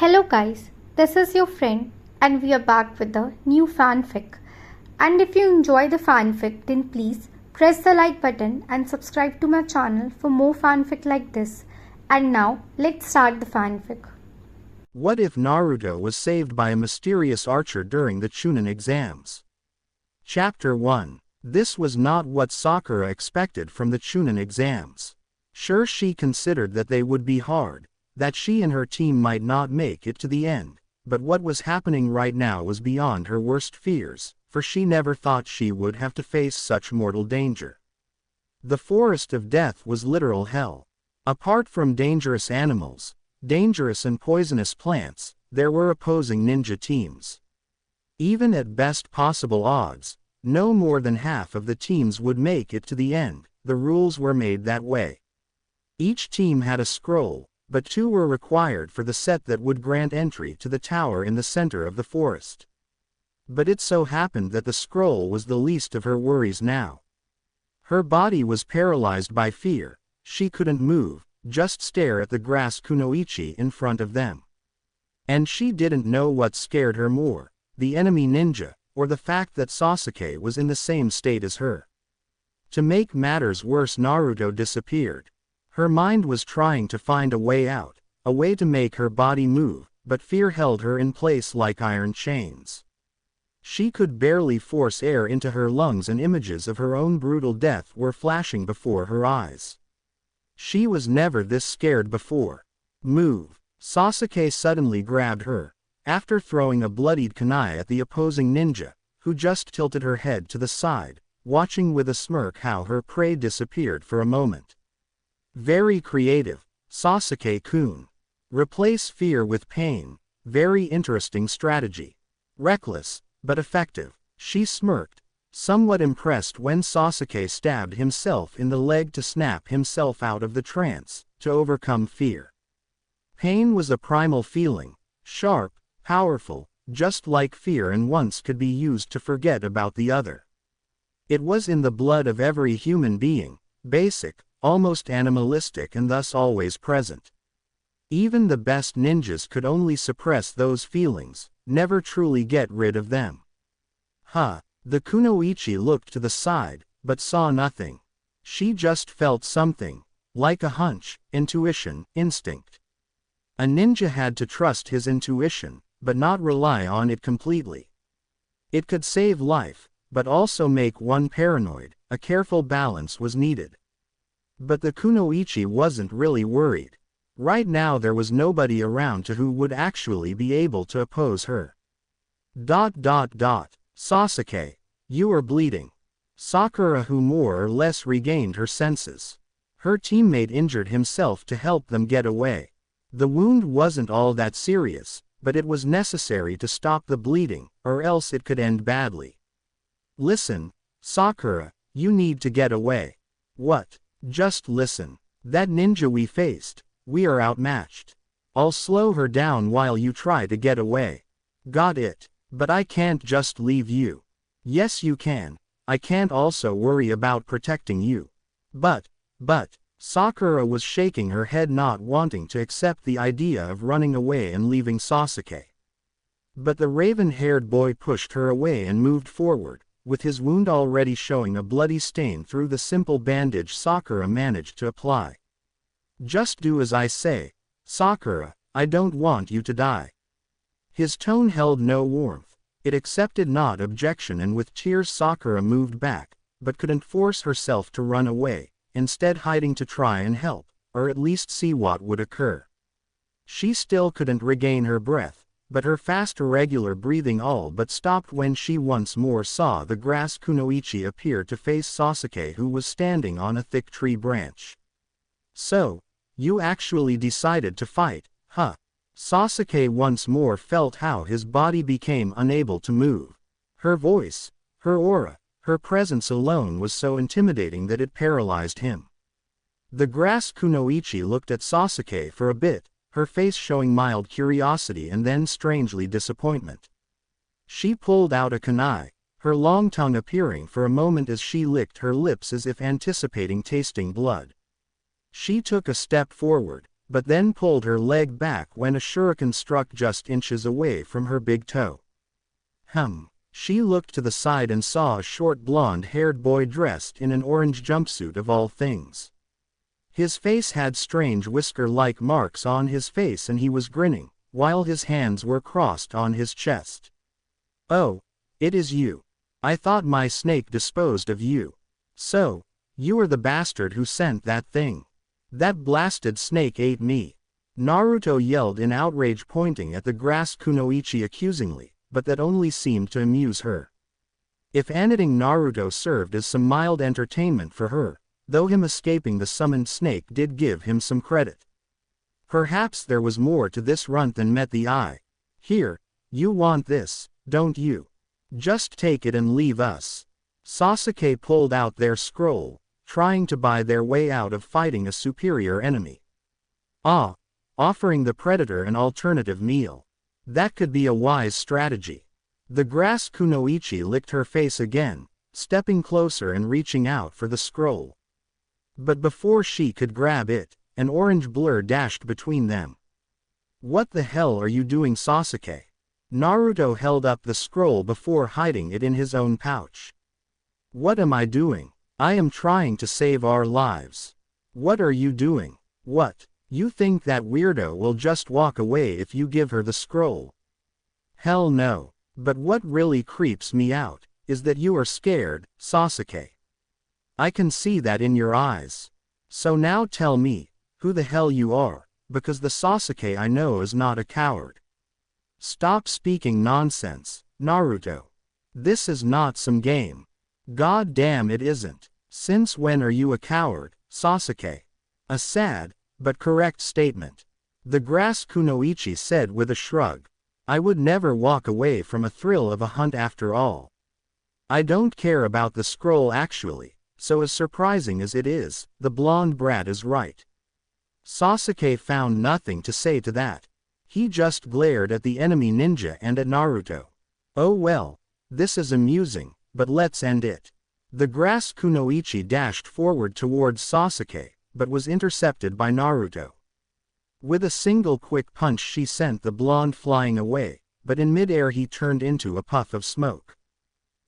Hello guys, this is your friend and we are back with a new fanfic. And if you enjoy the fanfic then please press the like button and subscribe to my channel for more fanfic like this. And now let's start the fanfic. What if Naruto was saved by a mysterious archer during the Chunin exams? Chapter 1. This was not what Sakura expected from the Chunin exams. Sure, she considered that they would be hard, that she and her team might not make it to the end, but what was happening right now was beyond her worst fears, for she never thought she would have to face such mortal danger. The forest of death was literal hell. Apart from dangerous animals, dangerous and poisonous plants, there were opposing ninja teams. Even at best possible odds, no more than half of the teams would make it to the end. The rules were made that way. Each team had a scroll, but two were required for the set that would grant entry to the tower in the center of the forest. But it so happened that the scroll was the least of her worries now. Her body was paralyzed by fear. She couldn't move, just stare at the grass kunoichi in front of them. And she didn't know what scared her more, the enemy ninja, or the fact that Sasuke was in the same state as her. To make matters worse, Naruto disappeared. Her mind was trying to find a way out, a way to make her body move, but fear held her in place like iron chains. She could barely force air into her lungs and images of her own brutal death were flashing before her eyes. She was never this scared before. Move! Sasuke suddenly grabbed her, after throwing a bloodied kunai at the opposing ninja, who just tilted her head to the side, watching with a smirk how her prey disappeared for a moment. Very creative, Sasuke-kun. Replace fear with pain. Very interesting strategy. Reckless, but effective. She smirked, somewhat impressed when Sasuke stabbed himself in the leg to snap himself out of the trance, to overcome fear. Pain was a primal feeling, sharp, powerful, just like fear, and once could be used to forget about the other. It was in the blood of every human being, basic, almost animalistic, and thus always present. Even the best ninjas could only suppress those feelings, never truly get rid of them. The kunoichi looked to the side, but saw nothing. She just felt something, like a hunch, intuition, instinct. A ninja had to trust his intuition, but not rely on it completely. It could save life, but also make one paranoid. A careful balance was needed. But the kunoichi wasn't really worried. Right now there was nobody around to who would actually be able to oppose her. Sasuke, you are bleeding. Sakura, who more or less regained her senses. Her teammate injured himself to help them get away. The wound wasn't all that serious, but it was necessary to stop the bleeding, or else it could end badly. Listen, Sakura, you need to get away. What? Just listen. That ninja we faced, we are outmatched. I'll slow her down while you try to get away. Got it? But I can't just leave you. Yes you can. I can't also worry about protecting you. But, Sakura was shaking her head, not wanting to accept the idea of running away and leaving Sasuke. But the raven-haired boy pushed her away and moved forward, with his wound already showing a bloody stain through the simple bandage Sakura managed to apply. Just do as I say, Sakura, I don't want you to die. His tone held no warmth, it accepted not objection, and with tears Sakura moved back, but couldn't force herself to run away, instead hiding to try and help, or at least see what would occur. She still couldn't regain her breath, but her fast irregular breathing all but stopped when she once more saw the grass kunoichi appear to face Sasuke, who was standing on a thick tree branch. So, you actually decided to fight, huh? Sasuke once more felt how his body became unable to move. Her voice, her aura, her presence alone was so intimidating that it paralyzed him. The grass kunoichi looked at Sasuke for a bit, her face showing mild curiosity and then strangely disappointment. She pulled out a kunai, her long tongue appearing for a moment as she licked her lips as if anticipating tasting blood. She took a step forward, but then pulled her leg back when a shuriken struck just inches away from her big toe. She looked to the side and saw a short blonde-haired boy dressed in an orange jumpsuit of all things. His face had strange whisker-like marks on his face and he was grinning, while his hands were crossed on his chest. "Oh, it is you. I thought my snake disposed of you. So, you are the bastard who sent that thing. That blasted snake ate me." Naruto yelled in outrage, pointing at the grass kunoichi accusingly, but that only seemed to amuse her. If anything, Naruto served as some mild entertainment for her, though him escaping the summoned snake did give him some credit. Perhaps there was more to this runt than met the eye. "Here, you want this, don't you? Just take it and leave us." Sasuke pulled out their scroll, trying to buy their way out of fighting a superior enemy. Offering the predator an alternative meal. That could be a wise strategy. The grass kunoichi licked her face again, stepping closer and reaching out for the scroll. But before she could grab it, an orange blur dashed between them. "What the hell are you doing, Sasuke?" Naruto held up the scroll before hiding it in his own pouch. "What am I doing? I am trying to save our lives." "What are you doing? What? You think that weirdo will just walk away if you give her the scroll?" "Hell no. But what really creeps me out is that you are scared, Sasuke. I can see that in your eyes. So now tell me who the hell you are, because the Sasuke I know is not a coward." "Stop speaking nonsense, Naruto. This is not some game." "God damn it isn't. Since when are you a coward, Sasuke?" A sad, but correct statement. The grass kunoichi said with a shrug. "I would never walk away from a thrill of a hunt after all. I don't care about the scroll actually, so as surprising as it is, the blonde brat is right." Sasuke found nothing to say to that. He just glared at the enemy ninja and at Naruto. "Oh well, this is amusing, but let's end it." The grass kunoichi dashed forward towards Sasuke, but was intercepted by Naruto. With a single quick punch she sent the blonde flying away, but in midair he turned into a puff of smoke.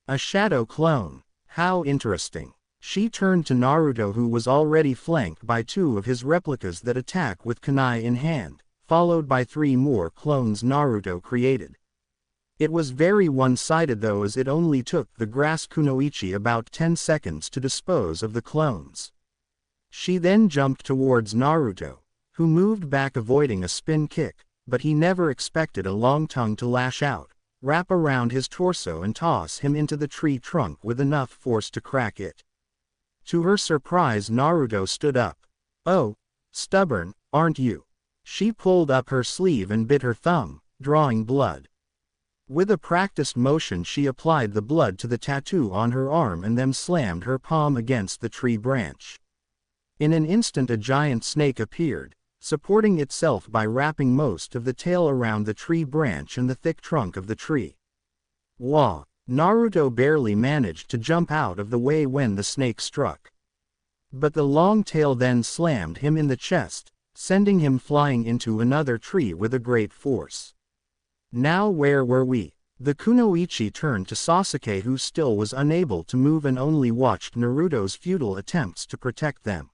A shadow clone. How interesting. She turned to Naruto, who was already flanked by two of his replicas that attack with kunai in hand, followed by 3 more clones Naruto created. It was very one-sided though, as it only took the grass kunoichi about 10 seconds to dispose of the clones. She then jumped towards Naruto, who moved back avoiding a spin kick, but he never expected a long tongue to lash out, wrap around his torso and toss him into the tree trunk with enough force to crack it. To her surprise, Naruto stood up. "Oh, stubborn, aren't you?" She pulled up her sleeve and bit her thumb, drawing blood. With a practiced motion she applied the blood to the tattoo on her arm and then slammed her palm against the tree branch. In an instant a giant snake appeared, supporting itself by wrapping most of the tail around the tree branch and the thick trunk of the tree. Wah! Naruto barely managed to jump out of the way when the snake struck. But the long tail then slammed him in the chest, sending him flying into another tree with a great force. Now where were we? The kunoichi turned to Sasuke, who still was unable to move and only watched Naruto's futile attempts to protect them.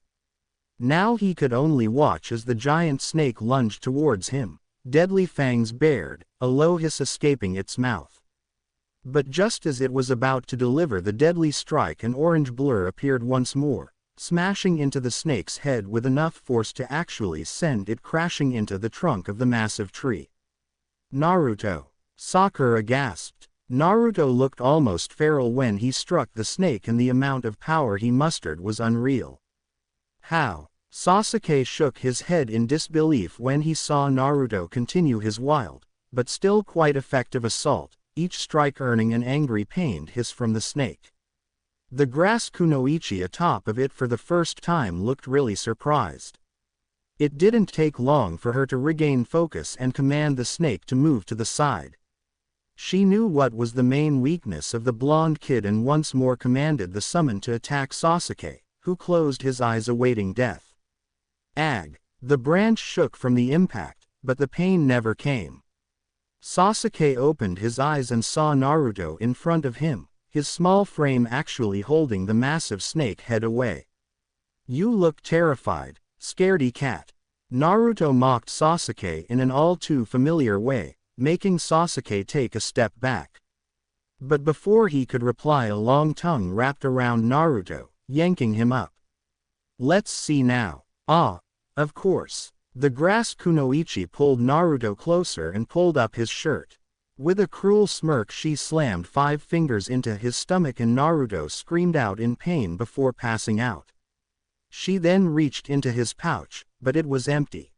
Now he could only watch as the giant snake lunged towards him, deadly fangs bared, a low hiss escaping its mouth. But just as it was about to deliver the deadly strike, an orange blur appeared once more, smashing into the snake's head with enough force to actually send it crashing into the trunk of the massive tree. "Naruto!" Sakura gasped. Naruto looked almost feral when he struck the snake, and the amount of power he mustered was unreal. "How?" Sasuke shook his head in disbelief when he saw Naruto continue his wild, but still quite effective assault, each strike earning an angry pained hiss from the snake. The grass kunoichi atop of it for the first time looked really surprised. It didn't take long for her to regain focus and command the snake to move to the side. She knew what was the main weakness of the blonde kid and once more commanded the summon to attack Sasuke, who closed his eyes awaiting death. "Ag!" The branch shook from the impact, but the pain never came. Sasuke opened his eyes and saw Naruto in front of him, his small frame actually holding the massive snake head away. "You look terrified, scaredy cat." Naruto mocked Sasuke in an all too familiar way, making Sasuke take a step back. But before he could reply, a long tongue wrapped around Naruto, yanking him up. "Let's see now." "Ah, of course." The grass kunoichi pulled Naruto closer and pulled up his shirt. With a cruel smirk she slammed 5 fingers into his stomach and Naruto screamed out in pain before passing out. She then reached into his pouch, but it was empty.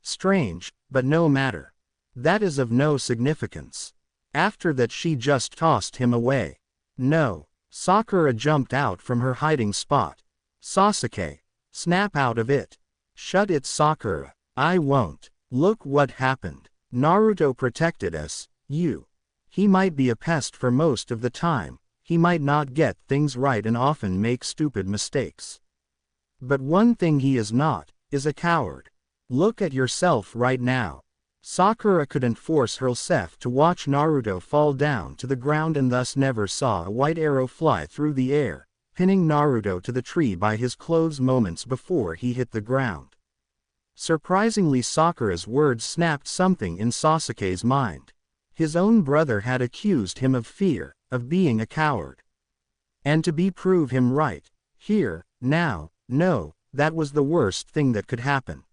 Strange, but no matter. That is of no significance. After that she just tossed him away. "No." Sakura jumped out from her hiding spot. "Sasuke, snap out of it." "Shut it, Sakura." "I won't. Look what happened. Naruto protected us, He might be a pest for most of the time, he might not get things right and often make stupid mistakes. But one thing he is not, is a coward. Look at yourself right now." Sakura couldn't force herself to watch Naruto fall down to the ground and thus never saw a white arrow fly through the air, pinning Naruto to the tree by his clothes moments before he hit the ground. Surprisingly, Sakura's words snapped something in Sasuke's mind. His own brother had accused him of fear, of being a coward. And to prove him right, here, now, no, that was the worst thing that could happen.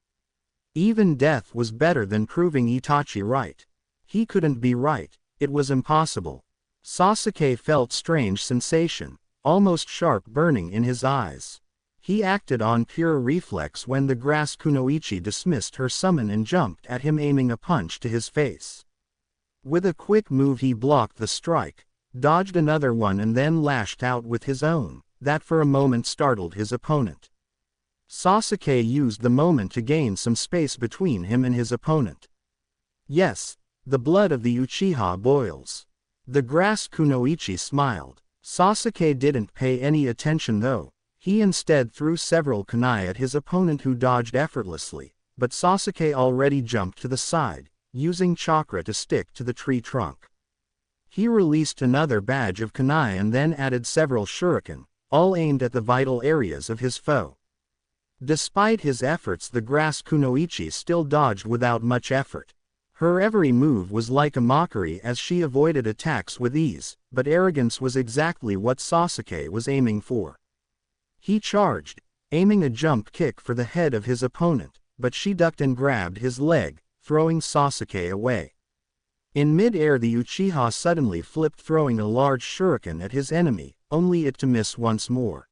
Even death was better than proving Itachi right. He couldn't be right, it was impossible. Sasuke felt strange sensation, almost sharp burning in his eyes. He acted on pure reflex when the grass kunoichi dismissed her summon and jumped at him, aiming a punch to his face. With a quick move he blocked the strike, dodged another one and then lashed out with his own, that for a moment startled his opponent. Sasuke used the moment to gain some space between him and his opponent. Yes, the blood of the Uchiha boils. The grass kunoichi smiled. Sasuke didn't pay any attention though. He instead threw several kunai at his opponent who dodged effortlessly, but Sasuke already jumped to the side, using chakra to stick to the tree trunk. He released another batch of kunai and then added several shuriken, all aimed at the vital areas of his foe. Despite his efforts, the grass kunoichi still dodged without much effort. Her every move was like a mockery as she avoided attacks with ease, but arrogance was exactly what Sasuke was aiming for. He charged, aiming a jump kick for the head of his opponent, but she ducked and grabbed his leg, throwing Sasuke away. In mid-air the Uchiha suddenly flipped, throwing a large shuriken at his enemy, only it to miss once more.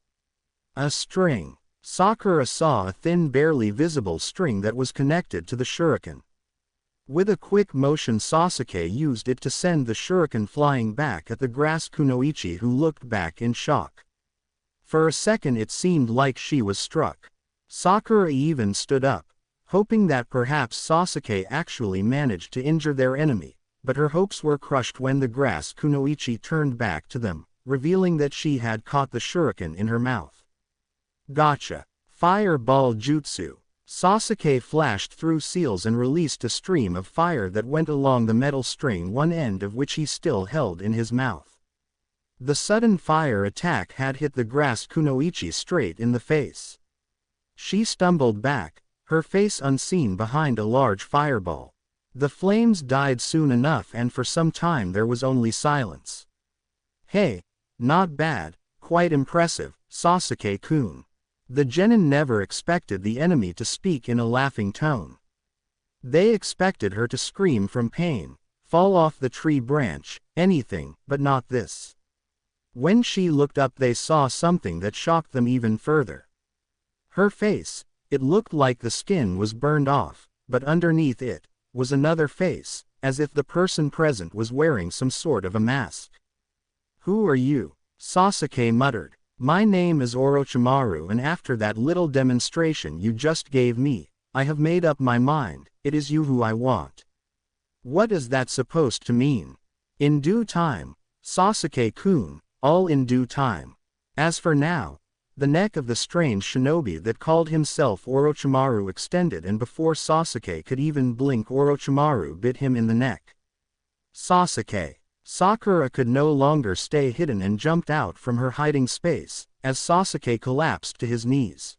A string. Sakura saw a thin, barely visible string that was connected to the shuriken. With a quick motion Sasuke used it to send the shuriken flying back at the grass kunoichi, who looked back in shock. For a second it seemed like she was struck. Sakura even stood up, hoping that perhaps Sasuke actually managed to injure their enemy, but her hopes were crushed when the grass kunoichi turned back to them, revealing that she had caught the shuriken in her mouth. Gotcha! Fire ball jutsu. Sasuke flashed through seals and released a stream of fire that went along the metal string, one end of which he still held in his mouth. The sudden fire attack had hit the grass kunoichi straight in the face. She stumbled back, her face unseen behind a large fireball. The flames died soon enough and for some time there was only silence. "Hey, not bad, quite impressive, Sasuke-kun." The genin never expected the enemy to speak in a laughing tone. They expected her to scream from pain, fall off the tree branch, anything, but not this. When she looked up they saw something that shocked them even further. Her face, it looked like the skin was burned off, but underneath it was another face, as if the person present was wearing some sort of a mask. "Who are you?" Sasuke muttered. "My name is Orochimaru, and after that little demonstration you just gave me, I have made up my mind, it is you who I want." "What is that supposed to mean?" "In due time, Sasuke-kun, all in due time. As for now, The neck of the strange shinobi that called himself Orochimaru extended, and before Sasuke could even blink, Orochimaru bit him in the neck. Sasuke. Sakura could no longer stay hidden and jumped out from her hiding space, as Sasuke collapsed to his knees.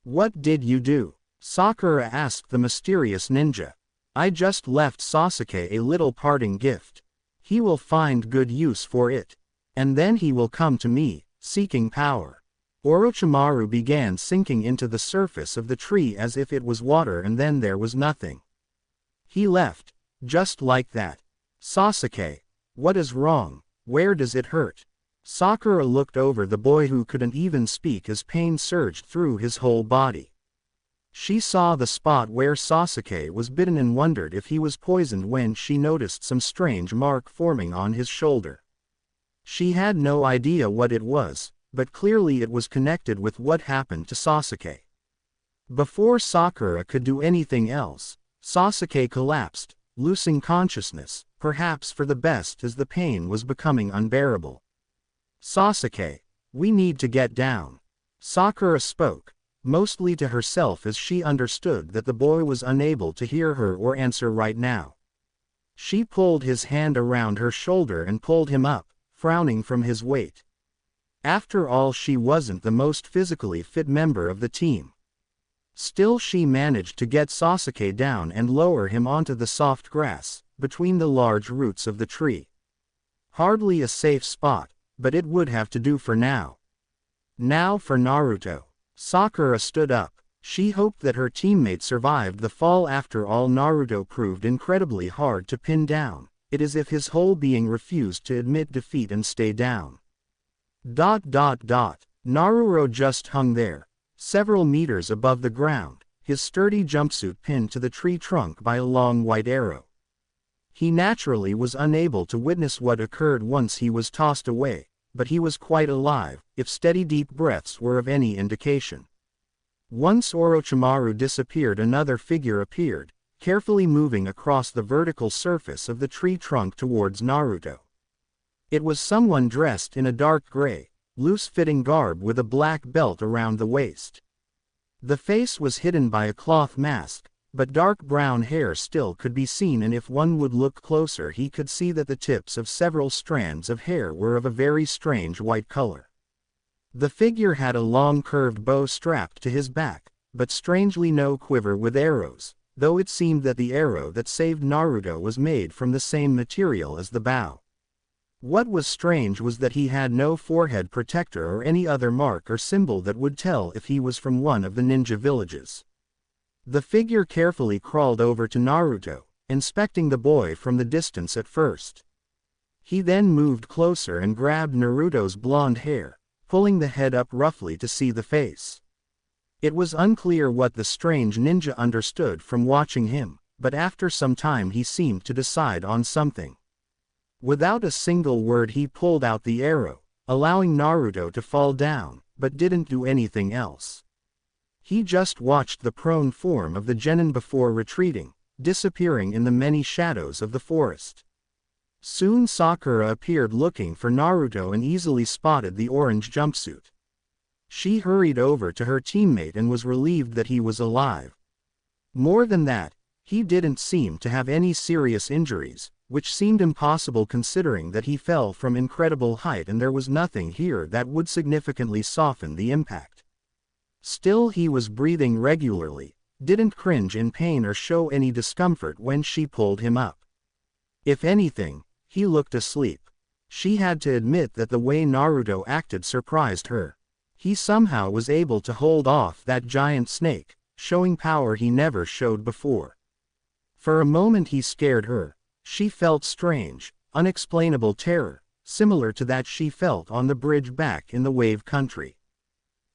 "What did you do?" Sakura asked the mysterious ninja. "I just left Sasuke a little parting gift. He will find good use for it. And then he will come to me, seeking power." Orochimaru began sinking into the surface of the tree as if it was water, and then there was nothing. He left, just like that. "Sasuke, what is wrong? Where does it hurt?" Sakura looked over the boy, who couldn't even speak as pain surged through his whole body. She saw the spot where Sasuke was bitten and wondered if he was poisoned when she noticed some strange mark forming on his shoulder. She had no idea what it was, but clearly it was connected with what happened to Sasuke. Before Sakura could do anything else, Sasuke collapsed, losing consciousness, perhaps for the best, as the pain was becoming unbearable. "Sasuke, we need to get down." Sakura spoke, mostly to herself, as she understood that the boy was unable to hear her or answer right now. She pulled his hand around her shoulder and pulled him up, frowning from his weight. After all, she wasn't the most physically fit member of the team. Still, she managed to get Sasuke down and lower him onto the soft grass, between the large roots of the tree. Hardly a safe spot, but it would have to do for now. Now for Naruto. Sakura stood up. She hoped that her teammate survived the fall. After all, Naruto proved incredibly hard to pin down. It is as if his whole being refused to admit defeat and stay down. Naruto just hung there, several meters above the ground, his sturdy jumpsuit pinned to the tree trunk by a long white arrow. He naturally was unable to witness what occurred once he was tossed away, but he was quite alive, if steady deep breaths were of any indication. Once Orochimaru disappeared, another figure appeared, carefully moving across the vertical surface of the tree trunk towards Naruto. It was someone dressed in a dark gray, loose-fitting garb with a black belt around the waist. The face was hidden by a cloth mask, but dark brown hair still could be seen, and if one would look closer he could see that the tips of several strands of hair were of a very strange white color. The figure had a long curved bow strapped to his back, but strangely no quiver with arrows, though it seemed that the arrow that saved Naruto was made from the same material as the bow. What was strange was that he had no forehead protector or any other mark or symbol that would tell if he was from one of the ninja villages. The figure carefully crawled over to Naruto, inspecting the boy from the distance at first. He then moved closer and grabbed Naruto's blonde hair, pulling the head up roughly to see the face. It was unclear what the strange ninja understood from watching him, but after some time he seemed to decide on something. Without a single word he pulled out the arrow, allowing Naruto to fall down, but didn't do anything else. He just watched the prone form of the genin before retreating, disappearing in the many shadows of the forest. Soon Sakura appeared looking for Naruto and easily spotted the orange jumpsuit. She hurried over to her teammate and was relieved that he was alive. More than that, he didn't seem to have any serious injuries, which seemed impossible considering that he fell from incredible height and there was nothing here that would significantly soften the impact. Still, he was breathing regularly, didn't cringe in pain or show any discomfort when she pulled him up. If anything, he looked asleep. She had to admit that the way Naruto acted surprised her. He somehow was able to hold off that giant snake, showing power he never showed before. For a moment he scared her. She felt strange, unexplainable terror, similar to that she felt on the bridge back in the Wave Country.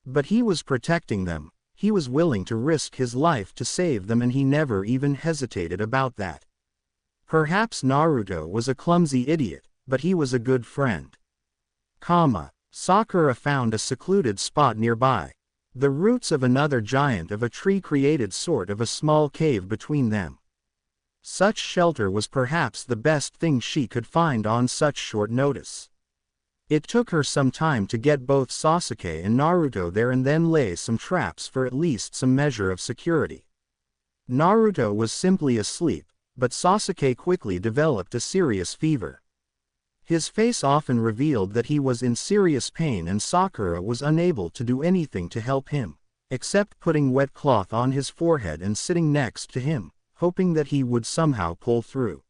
But he was protecting them, he was willing to risk his life to save them, and he never even hesitated about that. Perhaps Naruto was a clumsy idiot, but he was a good friend. Sakura found a secluded spot nearby. The roots of another giant of a tree created sort of a small cave between them. Such shelter was perhaps the best thing she could find on such short notice. It took her some time to get both Sasuke and Naruto there and then lay some traps for at least some measure of security. Naruto was simply asleep, but Sasuke quickly developed a serious fever. His face often revealed that he was in serious pain, and Sakura was unable to do anything to help him, except putting wet cloth on his forehead and sitting next to him, hoping that he would somehow pull through.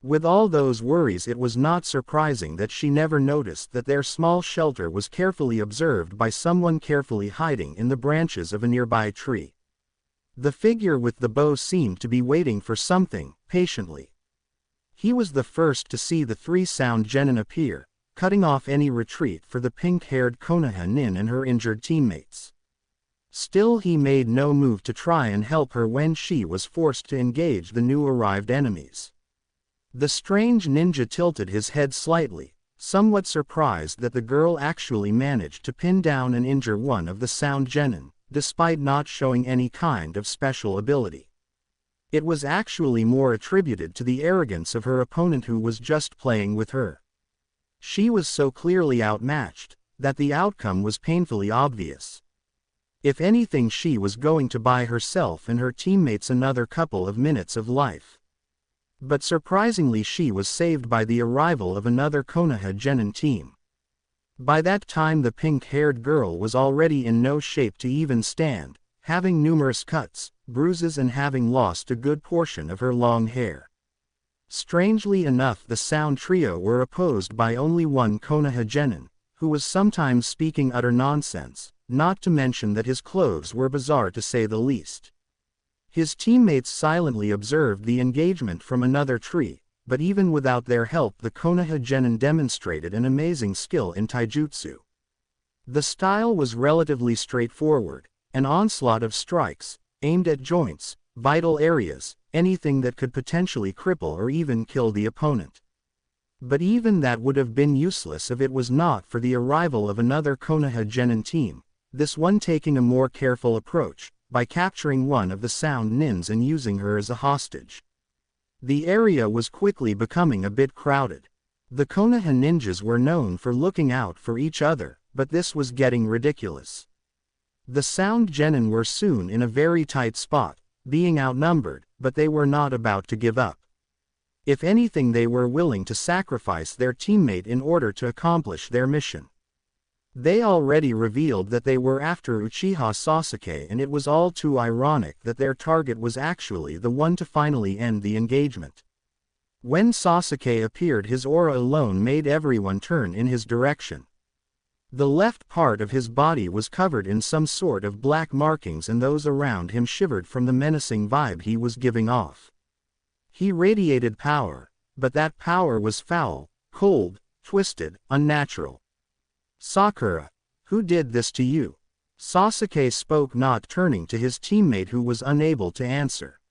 With all those worries, it was not surprising that she never noticed that their small shelter was carefully observed by someone carefully hiding in the branches of a nearby tree. The figure with the bow seemed to be waiting for something, patiently. He was the first to see the three sound genin appear, cutting off any retreat for the pink-haired Konoha nin and her injured teammates. Still, he made no move to try and help her when she was forced to engage the new arrived enemies. The strange ninja tilted his head slightly, somewhat surprised that the girl actually managed to pin down and injure one of the sound genin, despite not showing any kind of special ability. It was actually more attributed to the arrogance of her opponent, who was just playing with her. She was so clearly outmatched that the outcome was painfully obvious. If anything, she was going to buy herself and her teammates another couple of minutes of life. But surprisingly, she was saved by the arrival of another Konoha genin team. By that time, the pink-haired girl was already in no shape to even stand, having numerous cuts, bruises, and having lost a good portion of her long hair. Strangely enough, the sound trio were opposed by only one Konoha genin, who was sometimes speaking utter nonsense, not to mention that his clothes were bizarre to say the least. His teammates silently observed the engagement from another tree, but even without their help, the Konoha genin demonstrated an amazing skill in taijutsu. The style was relatively straightforward, an onslaught of strikes, aimed at joints, vital areas, anything that could potentially cripple or even kill the opponent. But even that would have been useless if it was not for the arrival of another Konoha genin team, this one taking a more careful approach, by capturing one of the sound nins and using her as a hostage. The area was quickly becoming a bit crowded. The Konoha ninjas were known for looking out for each other, but this was getting ridiculous. The sound genin were soon in a very tight spot, being outnumbered, but they were not about to give up. If anything, they were willing to sacrifice their teammate in order to accomplish their mission. They already revealed that they were after Uchiha Sasuke, and it was all too ironic that their target was actually the one to finally end the engagement. When Sasuke appeared, his aura alone made everyone turn in his direction. The left part of his body was covered in some sort of black markings, and those around him shivered from the menacing vibe he was giving off. He radiated power, but that power was foul, cold, twisted, unnatural. "Sakura, who did this to you?" Sasuke spoke, not turning to his teammate, who was unable to answer.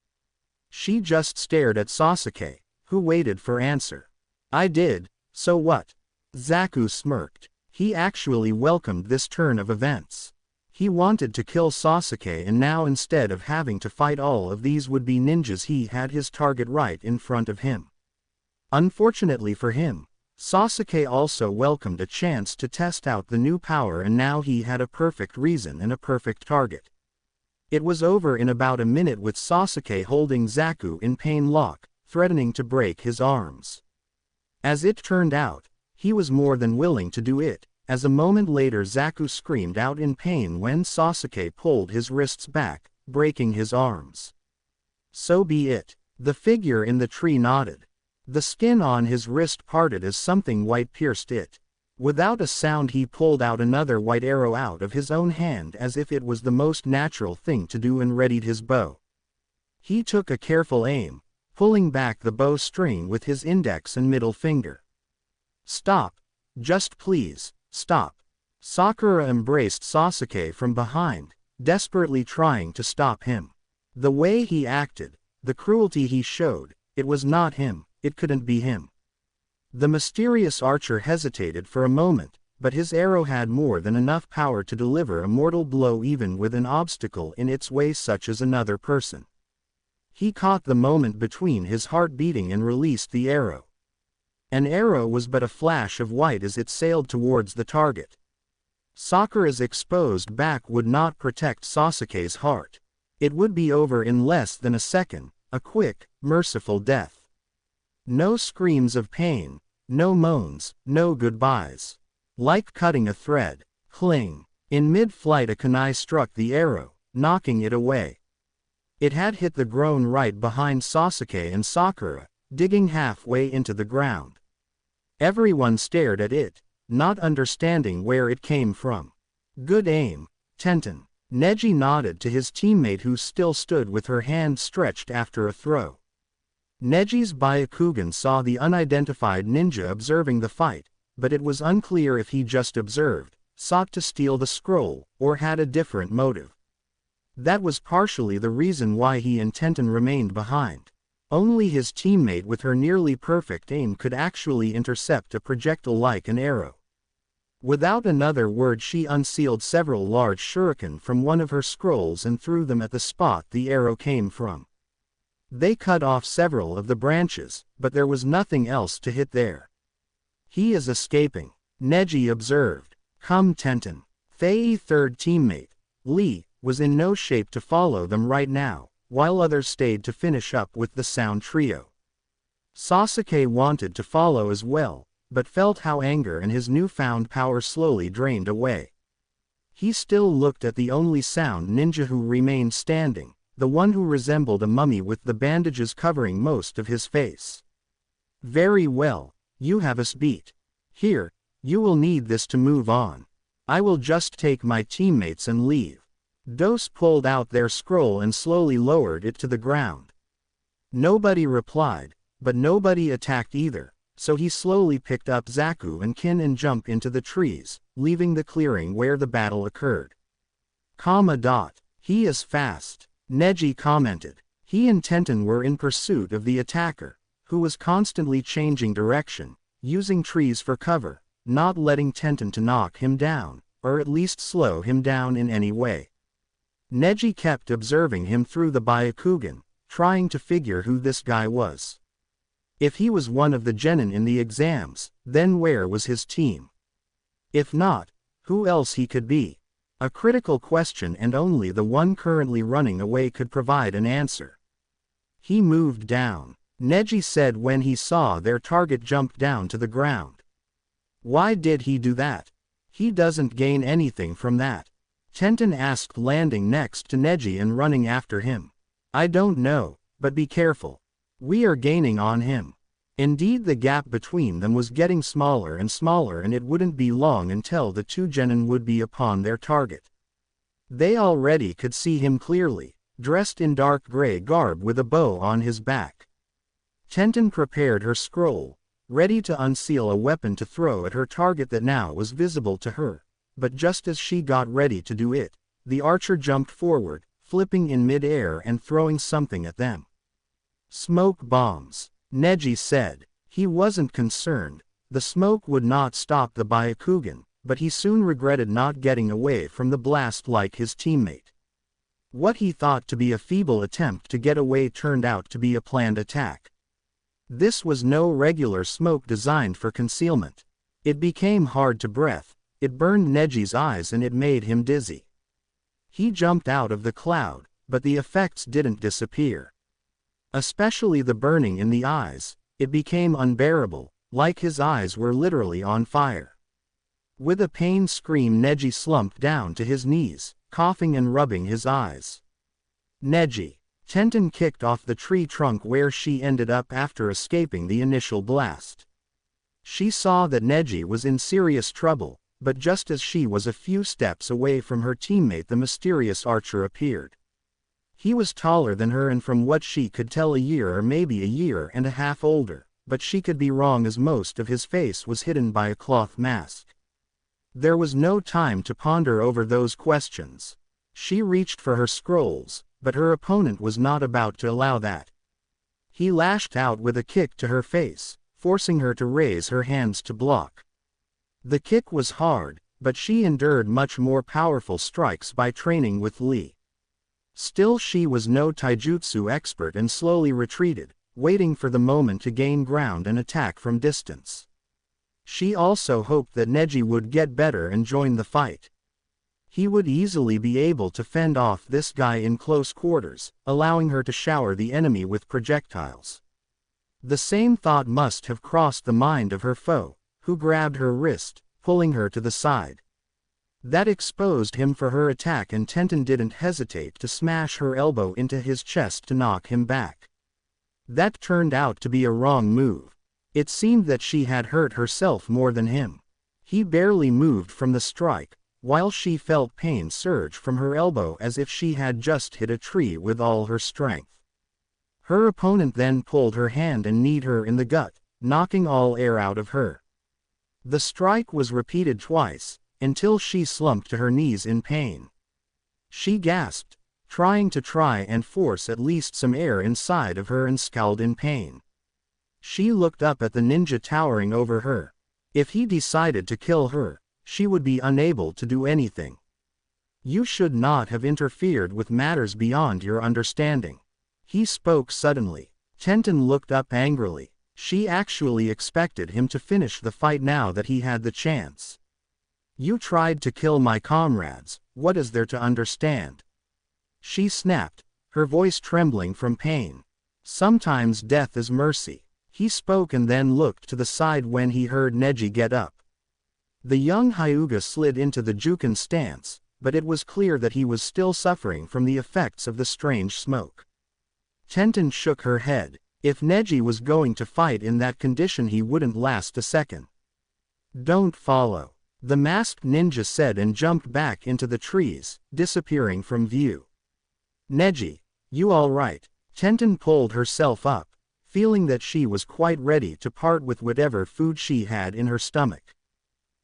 She just stared at Sasuke, who waited for answer. "I did, so what?" Zaku smirked. He actually welcomed this turn of events. He wanted to kill Sasuke, and now instead of having to fight all of these would-be ninjas, he had his target right in front of him. Unfortunately for him, Sasuke also welcomed a chance to test out the new power, and now he had a perfect reason and a perfect target. It was over in about a minute, with Sasuke holding Zaku in pain lock, threatening to break his arms. As it turned out, he was more than willing to do it, as a moment later Zaku screamed out in pain when Sasuke pulled his wrists back, breaking his arms. "So be it." The figure in the tree nodded. The skin on his wrist parted as something white pierced it. Without a sound, he pulled out another white arrow out of his own hand as if it was the most natural thing to do, and readied his bow. He took a careful aim, pulling back the bow string with his index and middle finger. "Stop. Just please, stop." Sakura embraced Sasuke from behind, desperately trying to stop him. The way he acted, the cruelty he showed, it was not him. It couldn't be him. The mysterious archer hesitated for a moment, but his arrow had more than enough power to deliver a mortal blow even with an obstacle in its way such as another person. He caught the moment between his heart beating and released the arrow. An arrow was but a flash of white as it sailed towards the target. Sakura's exposed back would not protect Sasuke's heart. It would be over in less than a second, a quick, merciful death. No screams of pain, no moans, no goodbyes. Like cutting a thread, cling. In mid-flight a kunai struck the arrow, knocking it away. It had hit the grown right behind Sasuke and Sakura, digging halfway into the ground. Everyone stared at it, not understanding where it came from. Good aim, Tenten. Neji nodded to his teammate who still stood with her hand stretched after a throw. Neji's Byakugan saw the unidentified ninja observing the fight, but it was unclear if he just observed, sought to steal the scroll, or had a different motive. That was partially the reason why he and Tenten remained behind. Only his teammate with her nearly perfect aim could actually intercept a projectile like an arrow. Without another word she unsealed several large shuriken from one of her scrolls and threw them at the spot the arrow came from. They cut off several of the branches, but there was nothing else to hit there. He is escaping, Neji observed. Come Tenten. Fei's third teammate, Lee, was in no shape to follow them right now, while others stayed to finish up with the sound trio. Sasuke wanted to follow as well, but felt how anger and his newfound power slowly drained away. He still looked at the only sound ninja who remained standing, the one who resembled a mummy with the bandages covering most of his face. Very well, you have us beat. Here, you will need this to move on. I will just take my teammates and leave. Dos pulled out their scroll and slowly lowered it to the ground. Nobody replied, but nobody attacked either, so he slowly picked up Zaku and Kin and jumped into the trees, leaving the clearing where the battle occurred. He is fast, Neji commented. He and Tenten were in pursuit of the attacker, who was constantly changing direction, using trees for cover, not letting Tenten to knock him down, or at least slow him down in any way. Neji kept observing him through the Byakugan, trying to figure who this guy was. If he was one of the genin in the exams, then where was his team? If not, who else he could be? A critical question, and only the one currently running away could provide an answer. He moved down, Neji said when he saw their target jump down to the ground. Why did he do that? He doesn't gain anything from that. Tenten asked, landing next to Neji and running after him. I don't know, but be careful. We are gaining on him. Indeed, the gap between them was getting smaller and smaller, and it wouldn't be long until the two genin would be upon their target. They already could see him clearly, dressed in dark gray garb with a bow on his back. Tenten prepared her scroll, ready to unseal a weapon to throw at her target that now was visible to her, but just as she got ready to do it, the archer jumped forward, flipping in mid-air and throwing something at them. Smoke bombs, Neji said. He wasn't concerned. The smoke would not stop the Byakugan, but he soon regretted not getting away from the blast like his teammate. What he thought to be a feeble attempt to get away turned out to be a planned attack. This was no regular smoke designed for concealment. It became hard to breathe, it burned Neji's eyes and it made him dizzy. He jumped out of the cloud, but the effects didn't disappear. Especially the burning in the eyes, it became unbearable, like his eyes were literally on fire. With a pain scream, Neji slumped down to his knees, coughing and rubbing his eyes. Neji. Tenten kicked off the tree trunk where she ended up after escaping the initial blast. She saw that Neji was in serious trouble, but just as she was a few steps away from her teammate, the mysterious archer appeared. He was taller than her and from what she could tell a year or maybe a year and a half older, but she could be wrong as most of his face was hidden by a cloth mask. There was no time to ponder over those questions. She reached for her scrolls, but her opponent was not about to allow that. He lashed out with a kick to her face, forcing her to raise her hands to block. The kick was hard, but she endured much more powerful strikes by training with Lee. Still, she was no taijutsu expert and slowly retreated, waiting for the moment to gain ground and attack from distance. She also hoped that Neji would get better and join the fight. He would easily be able to fend off this guy in close quarters, allowing her to shower the enemy with projectiles. The same thought must have crossed the mind of her foe, who grabbed her wrist, pulling her to the side. That exposed him for her attack, and Tenten didn't hesitate to smash her elbow into his chest to knock him back. That turned out to be a wrong move. It seemed that she had hurt herself more than him. He barely moved from the strike, while she felt pain surge from her elbow as if she had just hit a tree with all her strength. Her opponent then pulled her hand and kneed her in the gut, knocking all air out of her. The strike was repeated twice, until she slumped to her knees in pain. She gasped, trying and force at least some air inside of her, and scowled in pain. She looked up at the ninja towering over her. If he decided to kill her, she would be unable to do anything. You should not have interfered with matters beyond your understanding. He spoke suddenly. Tenten looked up angrily. She actually expected him to finish the fight now that he had the chance. You tried to kill my comrades, what is there to understand? She snapped, her voice trembling from pain. Sometimes death is mercy. He spoke and then looked to the side when he heard Neji get up. The young Hyuga slid into the Juken stance, but it was clear that he was still suffering from the effects of the strange smoke. Tenten shook her head. If Neji was going to fight in that condition, he wouldn't last a second. Don't follow, the masked ninja said and jumped back into the trees, disappearing from view. Neji, you all right? Tenten pulled herself up, feeling that she was quite ready to part with whatever food she had in her stomach.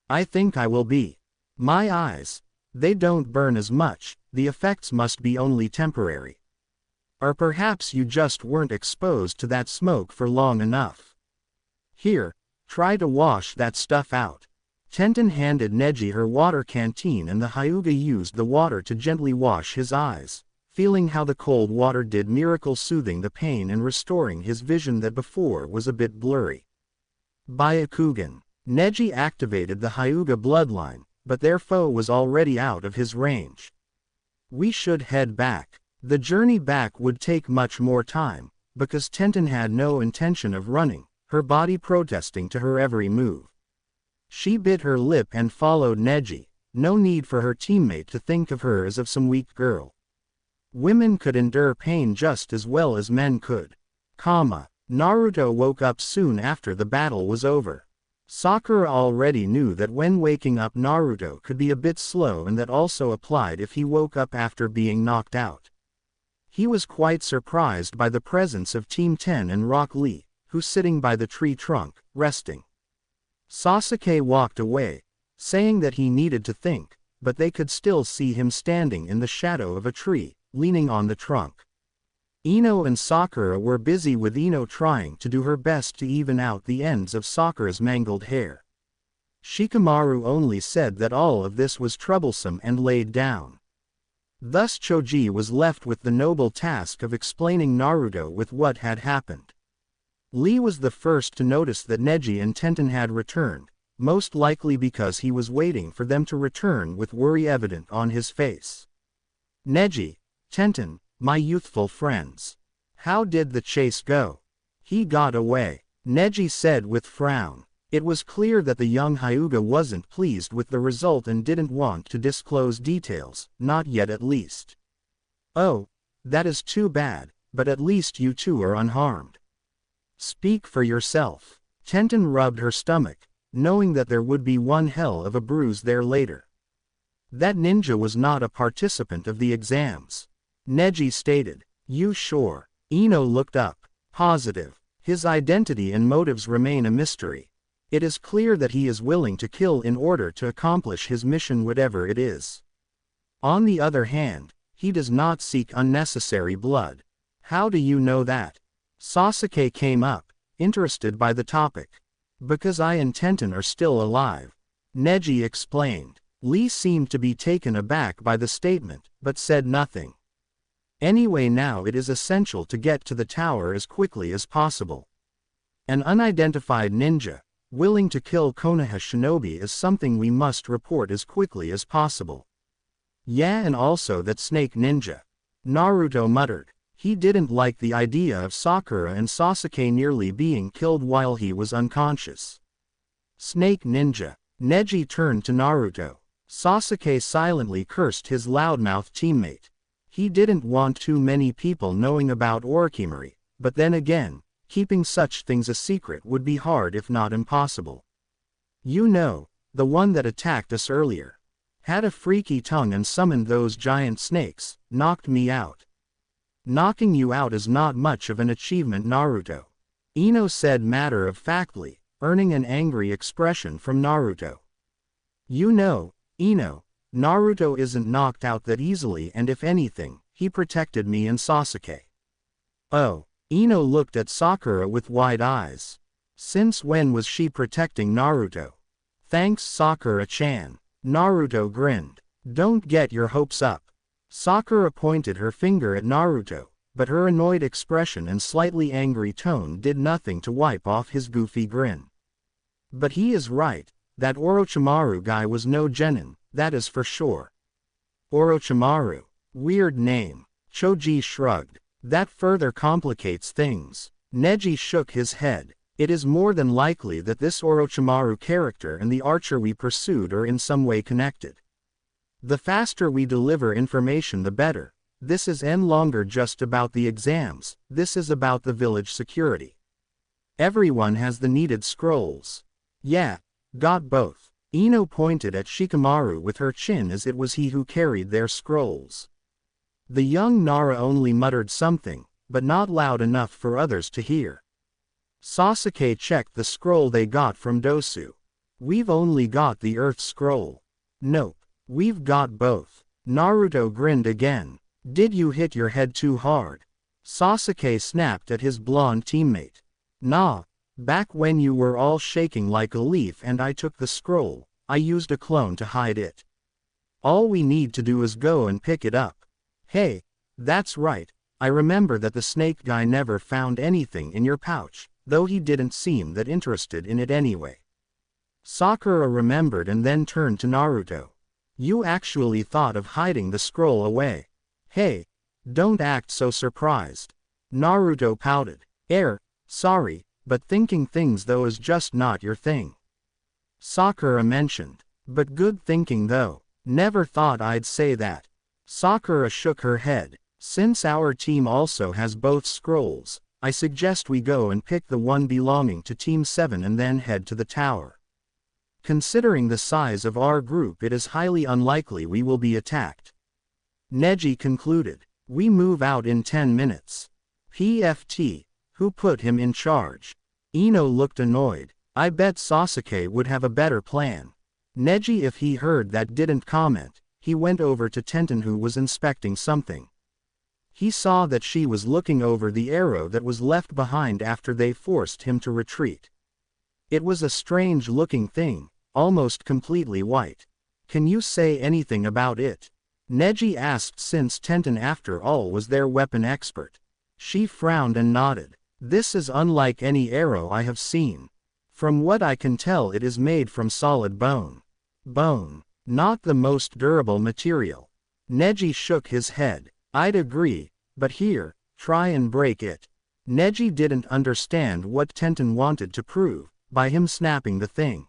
I think I will be. My eyes, they don't burn as much, the effects must be only temporary. Or perhaps you just weren't exposed to that smoke for long enough. Here, try to wash that stuff out. Tenten handed Neji her water canteen, and the Hyuga used the water to gently wash his eyes, feeling how the cold water did miracles, soothing the pain and restoring his vision that before was a bit blurry. Byakugan. Neji activated the Hyuga bloodline, but their foe was already out of his range. We should head back. The journey back would take much more time, because Tenten had no intention of running, her body protesting to her every move. She bit her lip and followed Neji. No need for her teammate to think of her as of some weak girl. Women could endure pain just as well as men could. Naruto woke up soon after the battle was over. Sakura already knew that when waking up Naruto could be a bit slow, and that also applied if he woke up after being knocked out. He was quite surprised by the presence of Team 10 and Rock Lee, who sitting by the tree trunk, resting. Sasuke walked away, saying that he needed to think, but they could still see him standing in the shadow of a tree, leaning on the trunk. Ino and Sakura were busy with Ino trying to do her best to even out the ends of Sakura's mangled hair. Shikamaru only said that all of this was troublesome and laid down. Thus Choji was left with the noble task of explaining Naruto with what had happened. Lee was the first to notice that Neji and Tenten had returned, most likely because he was waiting for them to return with worry evident on his face. Neji, Tenten, my youthful friends. How did the chase go? He got away, Neji said with frown. It was clear that the young Hyuga wasn't pleased with the result and didn't want to disclose details, not yet at least. Oh, that is too bad, but at least you two are unharmed. Speak for yourself. Tenten rubbed her stomach, knowing that there would be one hell of a bruise there later. That ninja was not a participant of the exams. Neji stated. You sure? Ino looked up. Positive. His identity and motives remain a mystery. It is clear that he is willing to kill in order to accomplish his mission, whatever it is. On the other hand, he does not seek unnecessary blood. How do you know that? Sasuke came up, interested by the topic. Because I and Tenten are still alive. Neji explained. Lee seemed to be taken aback by the statement, but said nothing. Anyway, now it is essential to get to the tower as quickly as possible. An unidentified ninja, willing to kill Konoha Shinobi is something we must report as quickly as possible. Yeah, and also that snake ninja. Naruto muttered. He didn't like the idea of Sakura and Sasuke nearly being killed while he was unconscious. Snake ninja. Neji turned to Naruto. Sasuke silently cursed his loudmouth teammate. He didn't want too many people knowing about Orochimaru, but then again, keeping such things a secret would be hard if not impossible. You know, the one that attacked us earlier. Had a freaky tongue and summoned those giant snakes, knocked me out. Knocking you out is not much of an achievement, Naruto. Ino said matter-of-factly, earning an angry expression from Naruto. You know, Ino, Naruto isn't knocked out that easily, and if anything, he protected me and Sasuke. Oh, Ino looked at Sakura with wide eyes. Since when was she protecting Naruto? Thanks, Sakura-chan. Naruto grinned. Don't get your hopes up. Sakura pointed her finger at Naruto, but her annoyed expression and slightly angry tone did nothing to wipe off his goofy grin. But he is right, that Orochimaru guy was no genin, that is for sure. Orochimaru. Weird name. Choji shrugged. That further complicates things. Neji shook his head. It is more than likely that this Orochimaru character and the archer we pursued are in some way connected. The faster we deliver information the better. This is no longer just about the exams, this is about the village security. Everyone has the needed scrolls. Yeah, got both. Ino pointed at Shikamaru with her chin as it was he who carried their scrolls. The young Nara only muttered something, but not loud enough for others to hear. Sasuke checked the scroll they got from Dosu. We've only got the Earth Scroll. Nope, we've got both. Naruto grinned again. Did you hit your head too hard? Sasuke snapped at his blonde teammate. Nah, back when you were all shaking like a leaf and I took the scroll, I used a clone to hide it. All we need to do is go and pick it up. Hey, that's right, I remember that the snake guy never found anything in your pouch, though he didn't seem that interested in it anyway. Sakura remembered and then turned to Naruto. You actually thought of hiding the scroll away. Hey, don't act so surprised. Naruto pouted. Sorry, but thinking things though is just not your thing. Sakura mentioned. But good thinking though. Never thought I'd say that. Sakura shook her head. Since our team also has both scrolls, I suggest we go and pick the one belonging to Team 7 and then head to the tower. Considering the size of our group, it is highly unlikely we will be attacked. Neji concluded. We move out in 10 minutes. PFT, who put him in charge? Ino looked annoyed. I bet Sasuke would have a better plan. Neji, if he heard that, didn't comment. He went over to Tenten, who was inspecting something. He saw that she was looking over the arrow that was left behind after they forced him to retreat. It was a strange-looking thing, almost completely white. Can you say anything about it? Neji asked, since Tenten after all was their weapon expert. She frowned and nodded. This is unlike any arrow I have seen. From what I can tell, it is made from solid bone. Bone. Not the most durable material. Neji shook his head. I'd agree, but here, try and break it. Neji didn't understand what Tenten wanted to prove by him snapping the thing.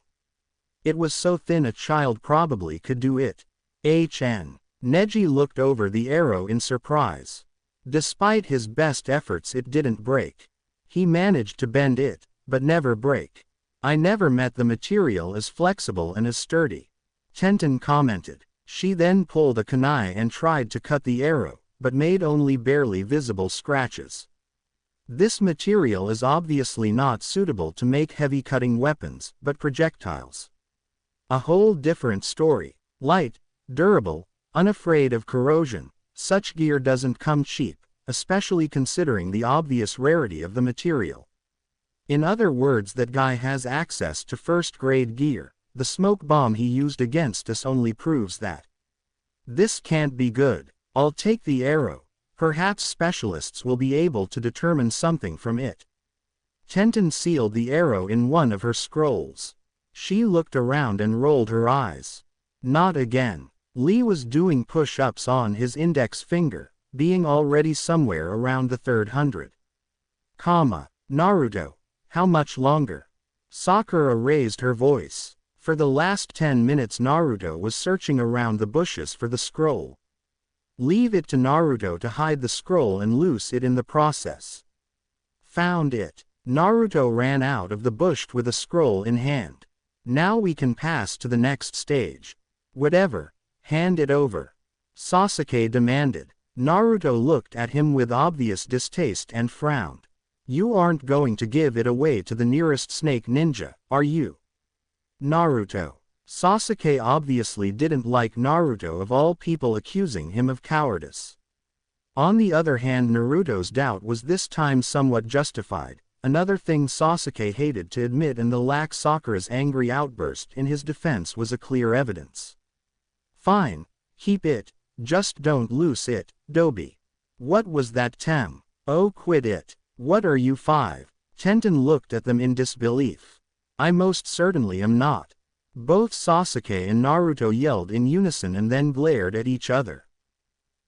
It was so thin a child probably could do it. Neji looked over the arrow in surprise. Despite his best efforts, it didn't break. He managed to bend it, but never break. I never met the material as flexible and as sturdy. Tenten commented. She then pulled a kunai and tried to cut the arrow, but made only barely visible scratches. This material is obviously not suitable to make heavy cutting weapons, but projectiles. A whole different story. Light, durable, unafraid of corrosion. Such gear doesn't come cheap, especially considering the obvious rarity of the material. In other words, that guy has access to first-grade gear. The smoke bomb he used against us only proves that. This can't be good. I'll take the arrow. Perhaps specialists will be able to determine something from it. Tenten sealed the arrow in one of her scrolls. She looked around and rolled her eyes. Not again. Lee was doing push-ups on his index finger, being already somewhere around the 300. Naruto, how much longer? Sakura raised her voice. For the last 10 minutes Naruto was searching around the bushes for the scroll. Leave it to Naruto to hide the scroll and loose it in the process. Found it. Naruto ran out of the bush with a scroll in hand. Now we can pass to the next stage. Whatever, hand it over. Sasuke demanded. Naruto looked at him with obvious distaste and frowned. You aren't going to give it away to the nearest snake ninja, are you? Naruto. Sasuke obviously didn't like Naruto of all people accusing him of cowardice. On the other hand, Naruto's doubt was this time somewhat justified, another thing Sasuke hated to admit, and the lack Sakura's angry outburst in his defense was a clear evidence. Fine, keep it, just don't lose it, Dobi. What was that, Tem? Oh, quit it. What are you, 5? Tenten looked at them in disbelief. I most certainly am not. Both Sasuke and Naruto yelled in unison and then glared at each other.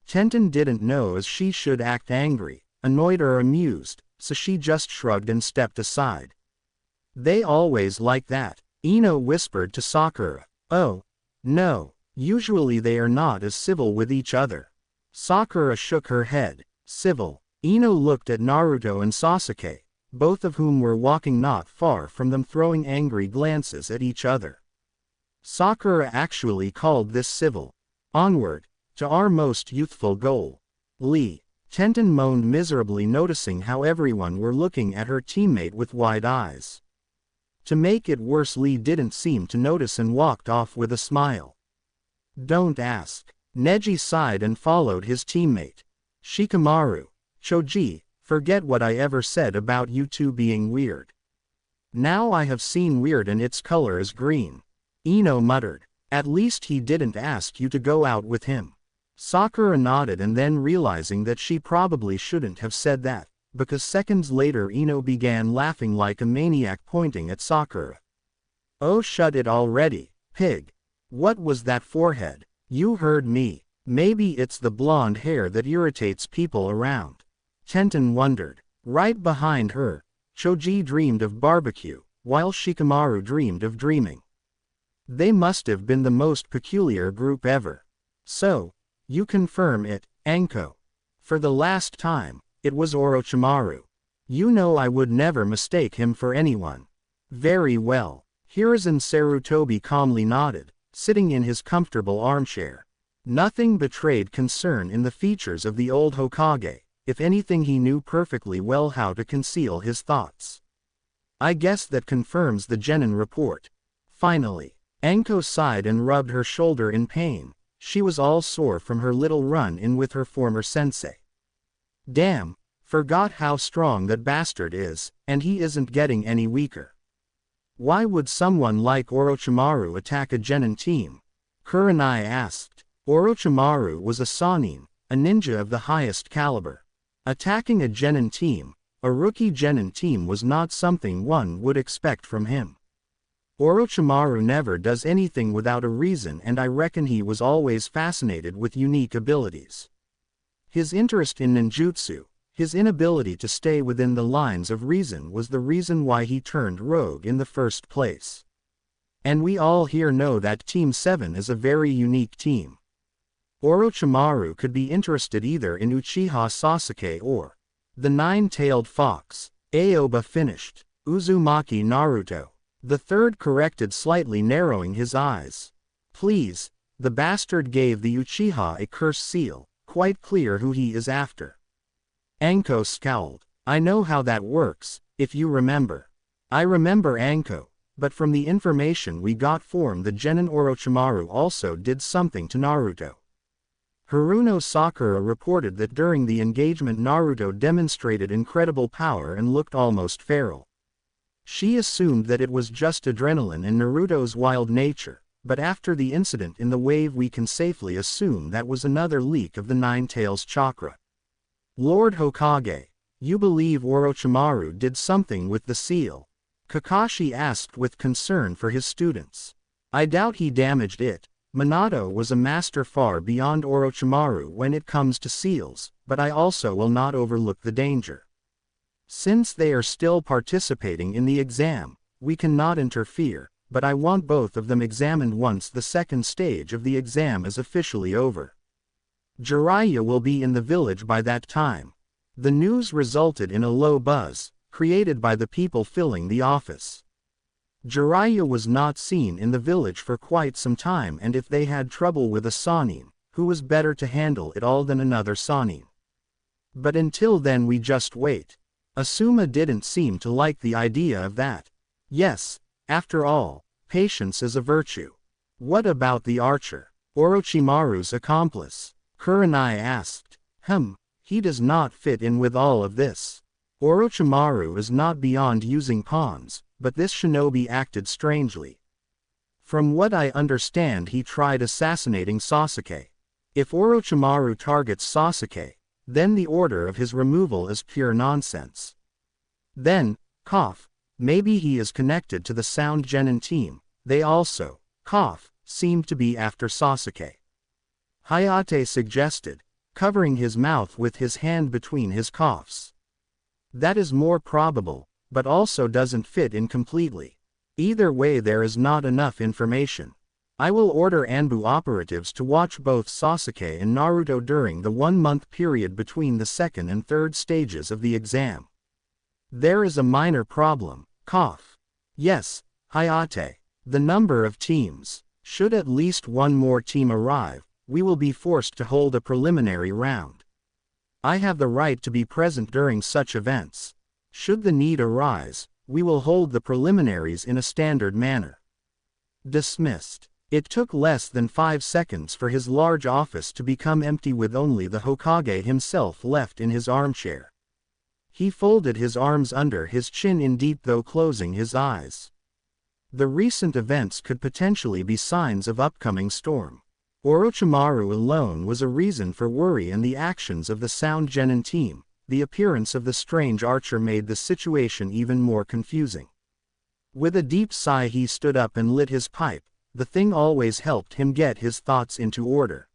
Tenten didn't know as she should act angry, annoyed or amused, so she just shrugged and stepped aside. They always like that, Ino whispered to Sakura. Oh, no, usually they are not as civil with each other. Sakura shook her head. Civil. Ino looked at Naruto and Sasuke, both of whom were walking not far from them, throwing angry glances at each other. Sakura actually called this civil. Onward, to our most youthful goal. Lee. Tenten moaned miserably, noticing how everyone were looking at her teammate with wide eyes. To make it worse, Lee didn't seem to notice and walked off with a smile. Don't ask. Neji sighed and followed his teammate. Shikamaru. Choji, forget what I ever said about you two being weird. Now I have seen weird and its color is green. Ino muttered. At least he didn't ask you to go out with him. Sakura nodded, and then realizing that she probably shouldn't have said that, because seconds later Ino began laughing like a maniac, pointing at Sakura. Oh, shut it already, pig. What was that forehead? You heard me. Maybe it's the blonde hair that irritates people around. Tenten wondered. Right behind her, Choji dreamed of barbecue, while Shikamaru dreamed of dreaming. They must have been the most peculiar group ever. So, you confirm it, Anko. For the last time, it was Orochimaru. You know I would never mistake him for anyone. Very well. Hiruzen Sarutobi calmly nodded, sitting in his comfortable armchair. Nothing betrayed concern in the features of the old Hokage. If anything, he knew perfectly well how to conceal his thoughts. I guess that confirms the Genin report. Finally, Anko sighed and rubbed her shoulder in pain. She was all sore from her little run-in with her former sensei. Damn, forgot how strong that bastard is, and he isn't getting any weaker. Why would someone like Orochimaru attack a Genin team? Kurenai asked. Orochimaru was a Sannin, a ninja of the highest caliber. Attacking a Genin team, a rookie Genin team, was not something one would expect from him. Orochimaru never does anything without a reason, and I reckon he was always fascinated with unique abilities. His interest in ninjutsu, his inability to stay within the lines of reason, was the reason why he turned rogue in the first place. And we all here know that Team 7 is a very unique team. Orochimaru could be interested either in Uchiha Sasuke or the Nine-Tailed Fox. Aoba finished. Uzumaki Naruto. The third corrected, slightly narrowing his eyes. Please, the bastard gave the Uchiha a curse seal, quite clear who he is after. Anko scowled. I know how that works, if you remember. I remember, Anko, but from the information we got from the Genin, Orochimaru also did something to Naruto. Haruno Sakura reported that during the engagement Naruto demonstrated incredible power and looked almost feral. She assumed that it was just adrenaline and Naruto's wild nature, but after the incident in the wave we can safely assume that was another leak of the Nine Tails chakra. Lord Hokage, you believe Orochimaru did something with the seal? Kakashi asked with concern for his students. I doubt he damaged it. Minato was a master far beyond Orochimaru when it comes to seals, but I also will not overlook the danger. Since they are still participating in the exam, we cannot interfere, but I want both of them examined once the second stage of the exam is officially over. Jiraiya will be in the village by that time. The news resulted in a low buzz, created by the people filling the office. Jiraiya was not seen in the village for quite some time, and if they had trouble with a Sannin, who was better to handle it all than another Sannin? But until then we just wait. Asuma didn't seem to like the idea of that. Yes, after all, patience is a virtue. What about the archer? Orochimaru's accomplice? Kurenai asked. He does not fit in with all of this. Orochimaru is not beyond using pawns, but this shinobi acted strangely. From what I understand, he tried assassinating Sasuke. If Orochimaru targets Sasuke, then the order of his removal is pure nonsense. Then, maybe he is connected to the Sound Genin team. They also, seem to be after Sasuke. Hayate suggested, covering his mouth with his hand between his coughs. That is more probable, but also doesn't fit in completely. Either way, there is not enough information. I will order Anbu operatives to watch both Sasuke and Naruto during the 1-month period between the second and third stages of the exam. There is a minor problem. Yes, Hayate. The number of teams. Should at least one more team arrive, we will be forced to hold a preliminary round. I have the right to be present during such events. Should the need arise, we will hold the preliminaries in a standard manner. Dismissed. It took less than 5 seconds for his large office to become empty with only the Hokage himself left in his armchair. He folded his arms under his chin in deep thought, closing his eyes. The recent events could potentially be signs of upcoming storm. Orochimaru alone was a reason for worry, and the actions of the Sound Genin team, the appearance of the strange archer made the situation even more confusing. With a deep sigh he stood up and lit his pipe. The thing always helped him get his thoughts into order.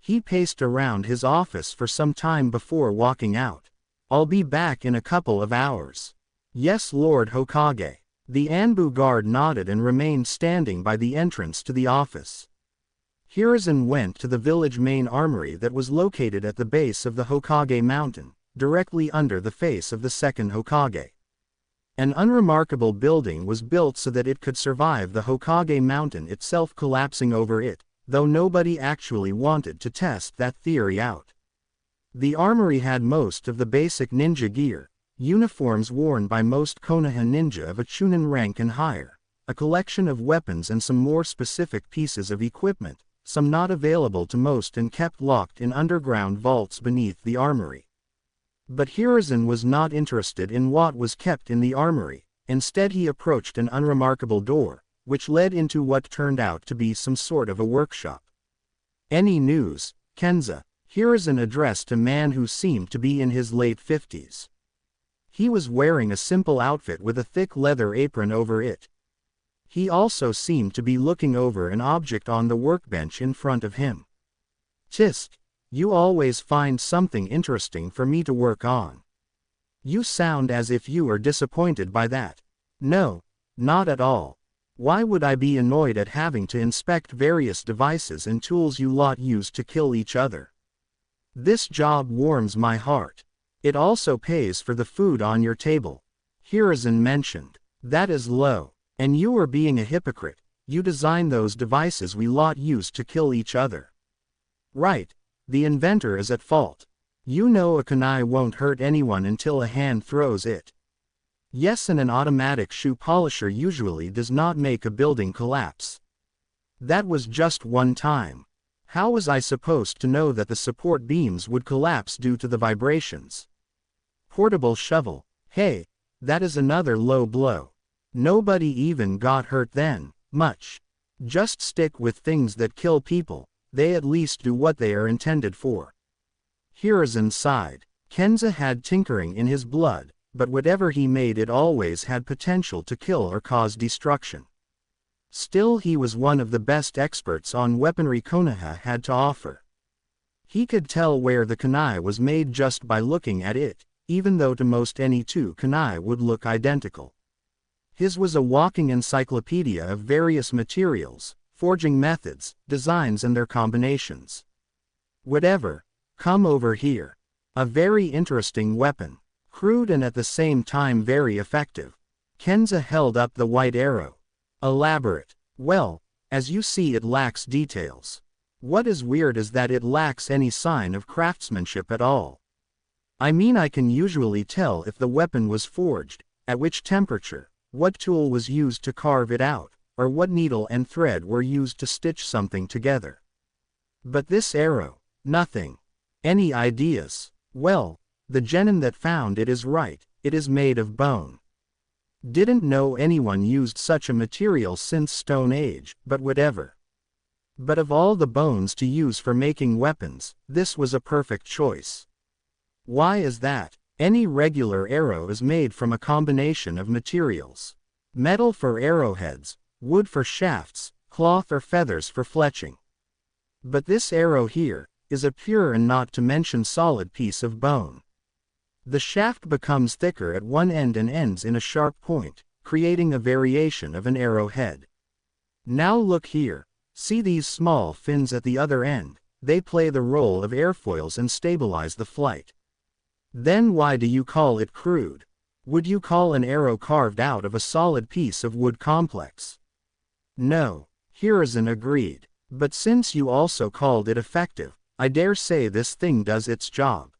He paced around his office for some time before walking out. I'll be back in a couple of hours. Yes, Lord Hokage. The Anbu guard nodded and remained standing by the entrance to the office. Hiruzen went to the village main armory that was located at the base of the Hokage mountain, directly under the face of the second Hokage. An unremarkable building was built so that it could survive the Hokage mountain itself collapsing over it, though nobody actually wanted to test that theory out. The armory had most of the basic ninja gear, uniforms worn by most Konoha ninja of a Chunin rank and higher, a collection of weapons and some more specific pieces of equipment, some not available to most and kept locked in underground vaults beneath the armory. But Hiruzen was not interested in what was kept in the armory. Instead he approached an unremarkable door, which led into what turned out to be some sort of a workshop. Any news, Kenza? Hiruzen addressed a man who seemed to be in his late 50s. He was wearing a simple outfit with a thick leather apron over it. He also seemed to be looking over an object on the workbench in front of him. Tisk, you always find something interesting for me to work on. You sound as if you are disappointed by that. No, not at all. Why would I be annoyed at having to inspect various devices and tools you lot use to kill each other? This job warms my heart. It also pays for the food on your table. Hiruzen mentioned. That is low. And you are being a hypocrite. You design those devices we lot use to kill each other. Right. The inventor is at fault. You know a kunai won't hurt anyone until a hand throws it. Yes, and an automatic shoe polisher usually does not make a building collapse. That was just one time. How was I supposed to know that the support beams would collapse due to the vibrations? Portable shovel. Hey, that is another low blow. Nobody even got hurt then, much. Just stick with things that kill people, they at least do what they are intended for. Hiruzen sighed. Kenza had tinkering in his blood, but whatever he made it always had potential to kill or cause destruction. Still, he was one of the best experts on weaponry Konoha had to offer. He could tell where the kunai was made just by looking at it, even though to most any two kunai would look identical. His was a walking encyclopedia of various materials, forging methods, designs and their combinations. Whatever, come over here. A very interesting weapon. Crude and at the same time very effective. Kenza held up the white arrow. Elaborate. Well, as you see, it lacks details. What is weird is that it lacks any sign of craftsmanship at all. I mean, I can usually tell if the weapon was forged, at which temperature, what tool was used to carve it out, or what needle and thread were used to stitch something together. But this arrow, nothing. Any ideas? Well, the genin that found it is right, it is made of bone. Didn't know anyone used such a material since Stone Age, but whatever. But of all the bones to use for making weapons, this was a perfect choice. Why is that? Any regular arrow is made from a combination of materials. Metal for arrowheads, wood for shafts, cloth or feathers for fletching. But this arrow here is a pure and not to mention solid piece of bone. The shaft becomes thicker at one end and ends in a sharp point, creating a variation of an arrowhead. Now look here, see these small fins at the other end, they play the role of airfoils and stabilize the flight. Then why do you call it crude? Would you call an arrow carved out of a solid piece of wood complex? No, Hiruzen agreed, but since you also called it effective, I dare say this thing does its job.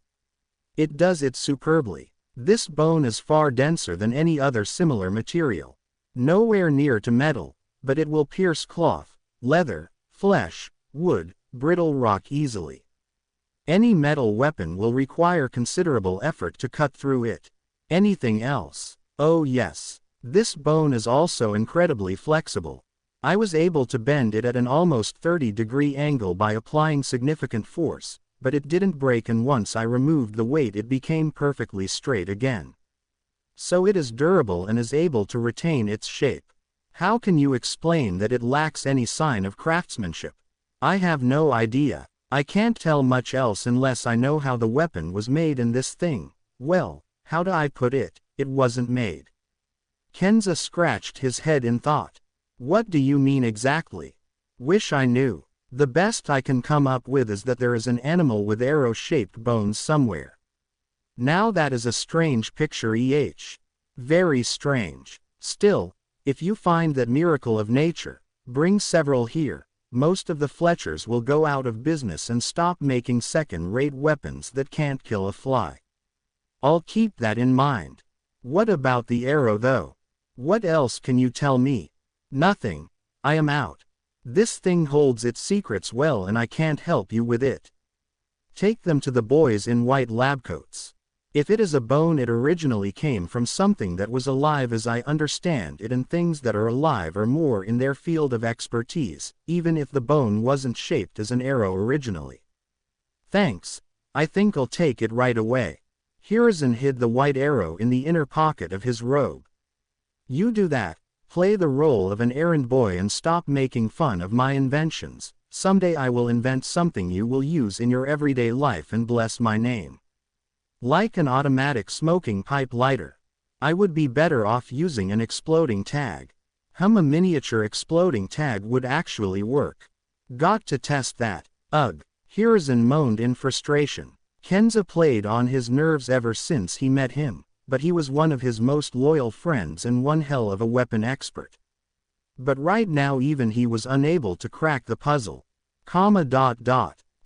It does it superbly. This bone is far denser than any other similar material. Nowhere near to metal, but it will pierce cloth, leather, flesh, wood, brittle rock easily. Any metal weapon will require considerable effort to cut through it. Anything else? Oh yes. This bone is also incredibly flexible. I was able to bend it at an almost 30-degree angle by applying significant force, but it didn't break, and once I removed the weight it became perfectly straight again. So it is durable and is able to retain its shape. How can you explain that it lacks any sign of craftsmanship? I have no idea. I can't tell much else unless I know how the weapon was made, and this thing, well, how do I put it, it wasn't made. Kenza scratched his head in thought. What do you mean exactly? Wish I knew. The best I can come up with is that there is an animal with arrow-shaped bones somewhere. Now that is a strange picture, Very strange. Still, if you find that miracle of nature, bring several here. Most of the Fletchers will go out of business and stop making second-rate weapons that can't kill a fly. I'll keep that in mind. What about the arrow though? What else can you tell me? Nothing. I am out. This thing holds its secrets well and I can't help you with it. Take them to the boys in white lab coats. If it is a bone, it originally came from something that was alive as I understand it, and things that are alive are more in their field of expertise, even if the bone wasn't shaped as an arrow originally. Thanks. I think I'll take it right away. Hiruzen hid the white arrow in the inner pocket of his robe. You do that. Play the role of an errand boy and stop making fun of my inventions. Someday I will invent something you will use in your everyday life and bless my name. Like an automatic smoking pipe lighter. I would be better off using an exploding tag. A miniature exploding tag would actually work. Got to test that. Ugh. Hiruzen moaned in frustration. Kenza played on his nerves ever since he met him, but he was one of his most loyal friends and one hell of a weapon expert. But right now even he was unable to crack the puzzle.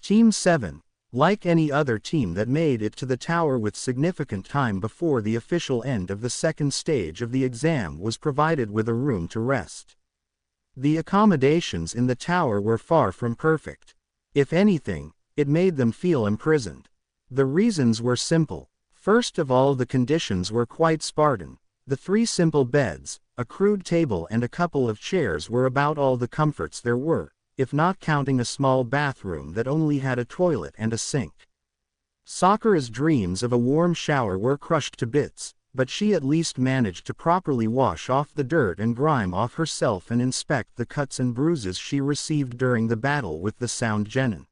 Team 7, like any other team that made it to the tower with significant time before the official end of the second stage of the exam, was provided with a room to rest. The accommodations in the tower were far from perfect. If anything, it made them feel imprisoned. The reasons were simple. First of all, the conditions were quite Spartan. The 3 simple beds, a crude table and a couple of chairs were about all the comforts there were, if not counting a small bathroom that only had a toilet and a sink. Sakura's dreams of a warm shower were crushed to bits, but she at least managed to properly wash off the dirt and grime off herself and inspect the cuts and bruises she received during the battle with the Sound Genin.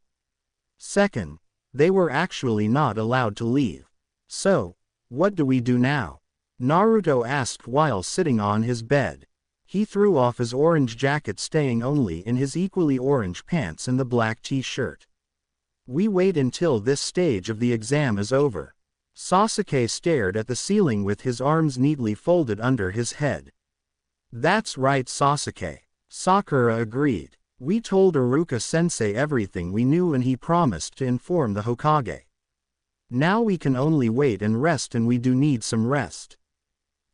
Second, they were actually not allowed to leave. So, what do we do now? Naruto asked while sitting on his bed. He threw off his orange jacket, staying only in his equally orange pants and the black t-shirt. We wait until this stage of the exam is over. Sasuke stared at the ceiling with his arms neatly folded under his head. That's right, Sasuke. Sakura agreed. We told Iruka-sensei everything we knew and he promised to inform the Hokage. Now we can only wait and rest, and we do need some rest.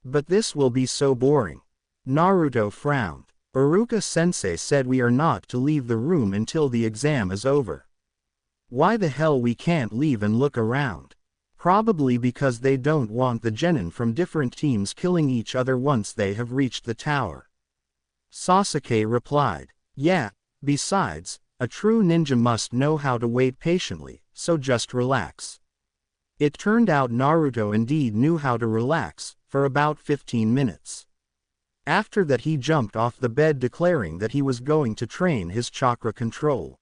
But this will be so boring. Naruto frowned. Iruka-sensei said we are not to leave the room until the exam is over. Why the hell we can't leave and look around? Probably because they don't want the genin from different teams killing each other once they have reached the tower. Sasuke replied. Yeah, besides, a true ninja must know how to wait patiently, so just relax. It turned out Naruto indeed knew how to relax, for about 15 minutes. After that he jumped off the bed declaring that he was going to train his chakra control.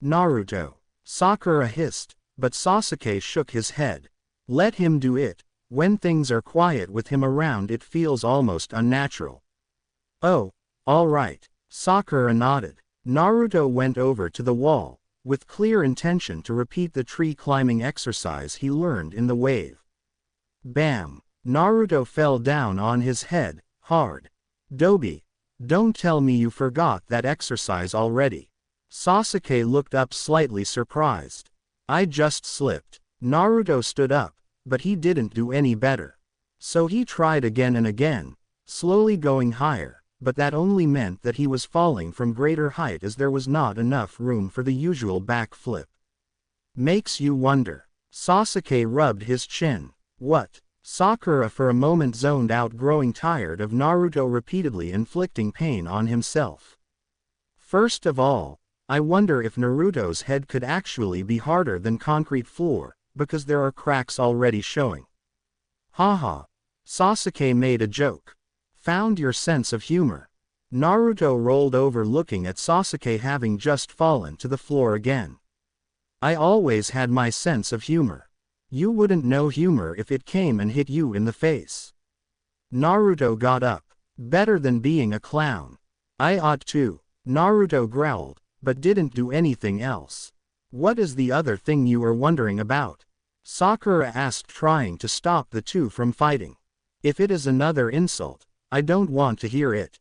Naruto. Sakura hissed, but Sasuke shook his head. Let him do it. When things are quiet with him around it feels almost unnatural. Oh, all right. Sakura nodded. Naruto went over to the wall, with clear intention to repeat the tree climbing exercise he learned in the wave. Bam! Naruto fell down on his head, hard. Dobi, don't tell me you forgot that exercise already. Sasuke looked up slightly surprised. I just slipped. Naruto stood up, but he didn't do any better. So he tried again and again, slowly going higher, but that only meant that he was falling from greater height as there was not enough room for the usual backflip. Makes you wonder. Sasuke rubbed his chin. What? Sakura for a moment zoned out, growing tired of Naruto repeatedly inflicting pain on himself. First of all, I wonder if Naruto's head could actually be harder than concrete floor, because there are cracks already showing. Haha. Sasuke made a joke. Found your sense of humor. Naruto rolled over looking at Sasuke having just fallen to the floor again. I always had my sense of humor. You wouldn't know humor if it came and hit you in the face. Naruto got up. Better than being a clown. I ought to. Naruto growled, but didn't do anything else. What is the other thing you are wondering about? Sakura asked, trying to stop the two from fighting. If it is another insult, I don't want to hear it.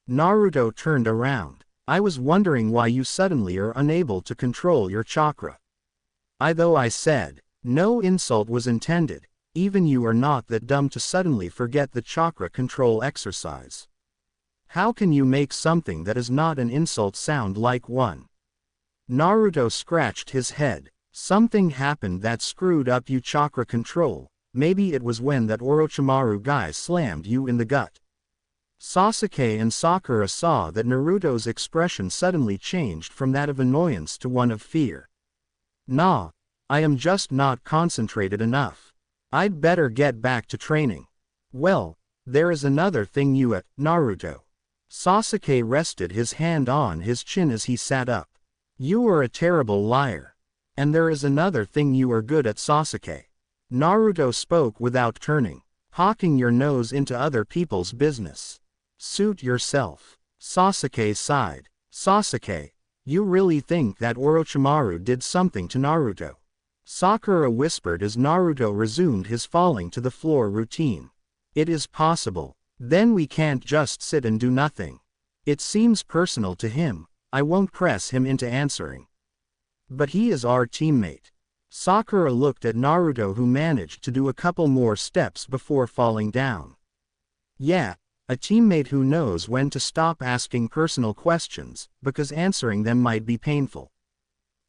Naruto turned around. I was wondering why you suddenly are unable to control your chakra. I said, no insult was intended, even you are not that dumb to suddenly forget the chakra control exercise. How can you make something that is not an insult sound like one? Naruto scratched his head. Something happened that screwed up you chakra control. Maybe it was when that Orochimaru guy slammed you in the gut. Sasuke and Sakura saw that Naruto's expression suddenly changed from that of annoyance to one of fear. Nah, I am just not concentrated enough. I'd better get back to training. Well, there is another thing you at, Naruto. Sasuke rested his hand on his chin as he sat up. You are a terrible liar. And there is another thing you are good at, Sasuke. Naruto spoke without turning. Hawking your nose into other people's business. Suit yourself. Sasuke sighed. Sasuke, you really think that Orochimaru did something to Naruto? Sakura whispered as Naruto resumed his falling to the floor routine. It is possible. Then we can't just sit and do nothing. It seems personal to him. I won't press him into answering. But he is our teammate. Sakura looked at Naruto, who managed to do a couple more steps before falling down. Yeah, a teammate who knows when to stop asking personal questions, because answering them might be painful.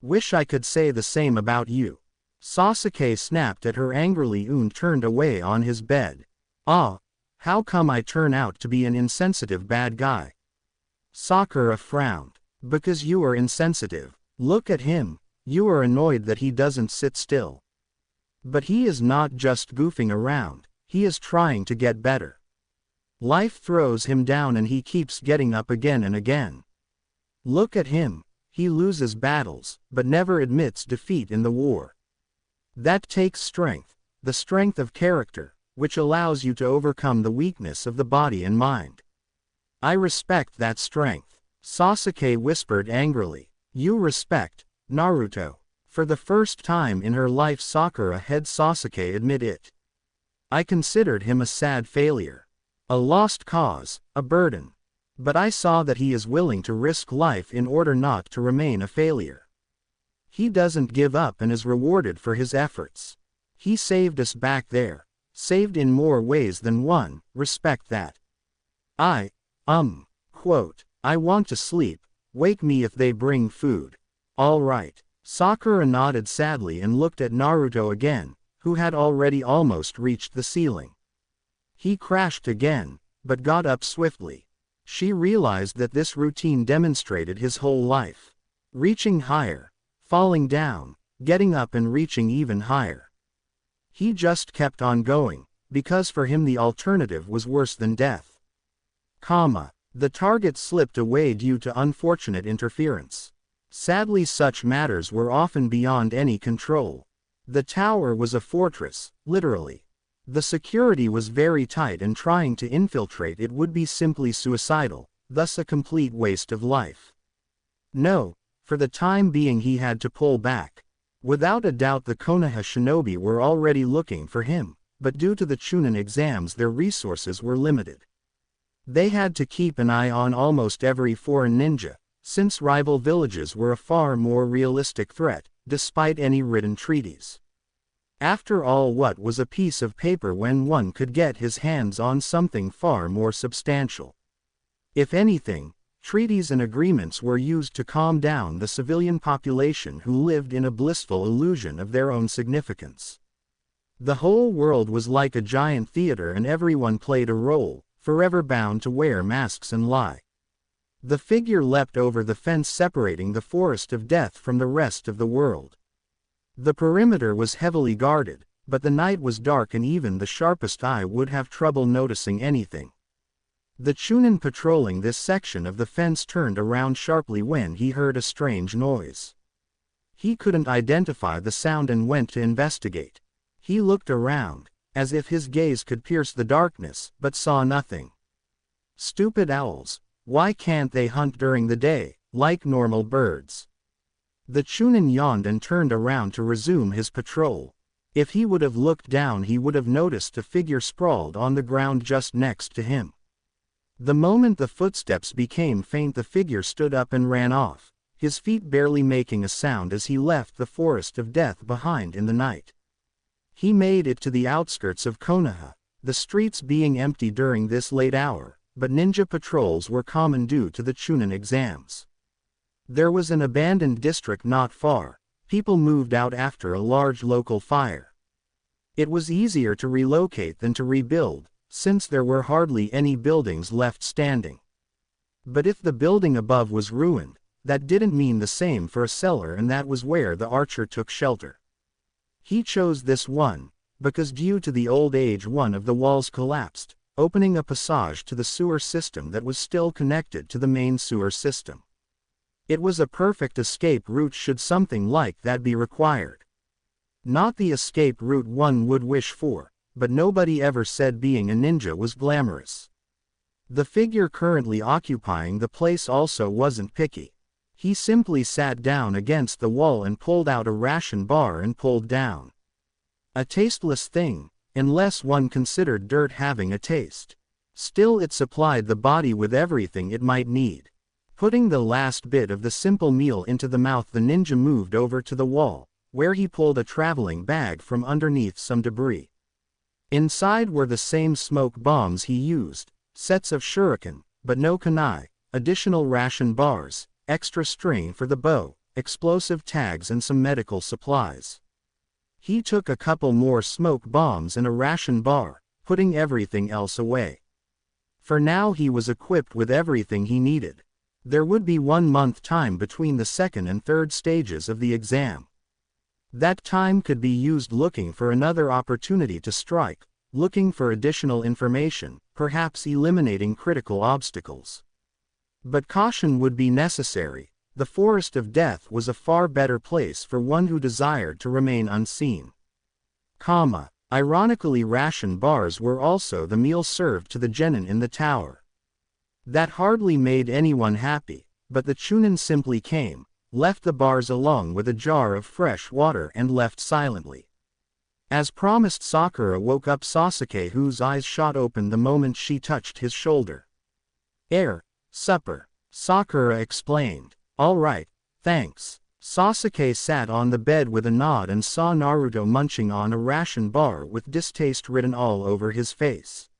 Wish I could say the same about you. Sasuke snapped at her angrily and turned away on his bed. Ah, how come I turn out to be an insensitive bad guy? Sakura frowned. Because you are insensitive. Look at him. You are annoyed that he doesn't sit still. But he is not just goofing around, he is trying to get better. Life throws him down and he keeps getting up again and again. Look at him, he loses battles, but never admits defeat in the war. That takes strength, the strength of character, which allows you to overcome the weakness of the body and mind. I respect that strength, Sasuke whispered angrily. You respect Naruto. For the first time in her life Sakura had Sasuke admit it. I considered him a sad failure. A lost cause, a burden. But I saw that he is willing to risk life in order not to remain a failure. He doesn't give up and is rewarded for his efforts. He saved us back there. Saved in more ways than one, respect that. Quote, I want to sleep, wake me if they bring food. All right. Sakura nodded sadly and looked at Naruto again, who had already almost reached the ceiling. He crashed again, but got up swiftly. She realized that this routine demonstrated his whole life. Reaching higher, falling down, getting up and reaching even higher. He just kept on going, because for him the alternative was worse than death. The target slipped away due to unfortunate interference. Sadly, such matters were often beyond any control. The tower was a fortress, literally. The security was very tight and trying to infiltrate it would be simply suicidal, thus a complete waste of life. No, for the time being he had to pull back. Without a doubt the Konoha shinobi were already looking for him, but due to the Chunin exams their resources were limited. They had to keep an eye on almost every foreign ninja, since rival villages were a far more realistic threat, despite any written treaties. After all, what was a piece of paper when one could get his hands on something far more substantial? If anything, treaties and agreements were used to calm down the civilian population who lived in a blissful illusion of their own significance. The whole world was like a giant theater and everyone played a role, forever bound to wear masks and lie. The figure leapt over the fence separating the forest of death from the rest of the world. The perimeter was heavily guarded, but the night was dark and even the sharpest eye would have trouble noticing anything. The Chunin patrolling this section of the fence turned around sharply when he heard a strange noise. He couldn't identify the sound and went to investigate. He looked around, as if his gaze could pierce the darkness, but saw nothing. Stupid owls. Why can't they hunt during the day, like normal birds? The Chunin yawned and turned around to resume his patrol. If he would have looked down he would have noticed a figure sprawled on the ground just next to him. The moment the footsteps became faint the figure stood up and ran off, his feet barely making a sound as he left the forest of death behind in the night. He made it to the outskirts of Konoha, the streets being empty during this late hour. But ninja patrols were common due to the Chunin exams. There was an abandoned district not far. People moved out after a large local fire. It was easier to relocate than to rebuild, since there were hardly any buildings left standing. But if the building above was ruined, that didn't mean the same for a cellar, and that was where the archer took shelter. He chose this one, because due to the old age one of the walls collapsed, opening a passage to the sewer system that was still connected to the main sewer system. It was a perfect escape route should something like that be required. Not the escape route one would wish for, but nobody ever said being a ninja was glamorous. The figure currently occupying the place also wasn't picky. He simply sat down against the wall and pulled out a ration bar and pulled down. A tasteless thing, unless one considered dirt having a taste. Still, it supplied the body with everything it might need. Putting the last bit of the simple meal into the mouth, the ninja moved over to the wall, where he pulled a traveling bag from underneath some debris. Inside were the same smoke bombs he used, sets of shuriken, but no kunai, additional ration bars, extra string for the bow, explosive tags and some medical supplies. He took a couple more smoke bombs and a ration bar, putting everything else away. For now he was equipped with everything he needed. There would be 1 month time between the second and third stages of the exam. That time could be used looking for another opportunity to strike, looking for additional information, perhaps eliminating critical obstacles. But caution would be necessary. The forest of death was a far better place for one who desired to remain unseen. Ironically, ration bars were also the meal served to the genin in the tower. That hardly made anyone happy, but the Chunin simply came, left the bars along with a jar of fresh water and left silently. As promised, Sakura woke up Sasuke, whose eyes shot open the moment she touched his shoulder. Supper, Sakura explained. All right, thanks. Sasuke sat on the bed with a nod and saw Naruto munching on a ration bar with distaste written all over his face.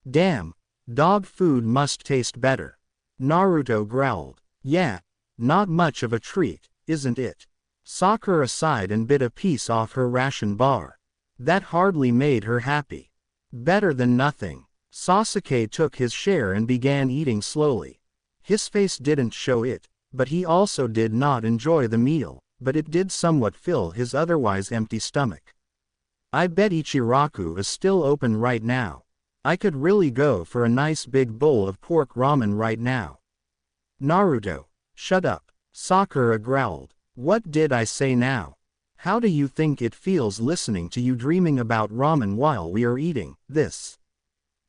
Damn, dog food must taste better. Naruto growled. Yeah, not much of a treat, isn't it? Sakura sighed and bit a piece off her ration bar. That hardly made her happy. Better than nothing. Sasuke took his share and began eating slowly. His face didn't show it, but he also did not enjoy the meal, but it did somewhat fill his otherwise empty stomach. I bet Ichiraku is still open right now. I could really go for a nice big bowl of pork ramen right now. Naruto, shut up, Sakura growled. What did I say now? How do you think it feels listening to you dreaming about ramen while we are eating this?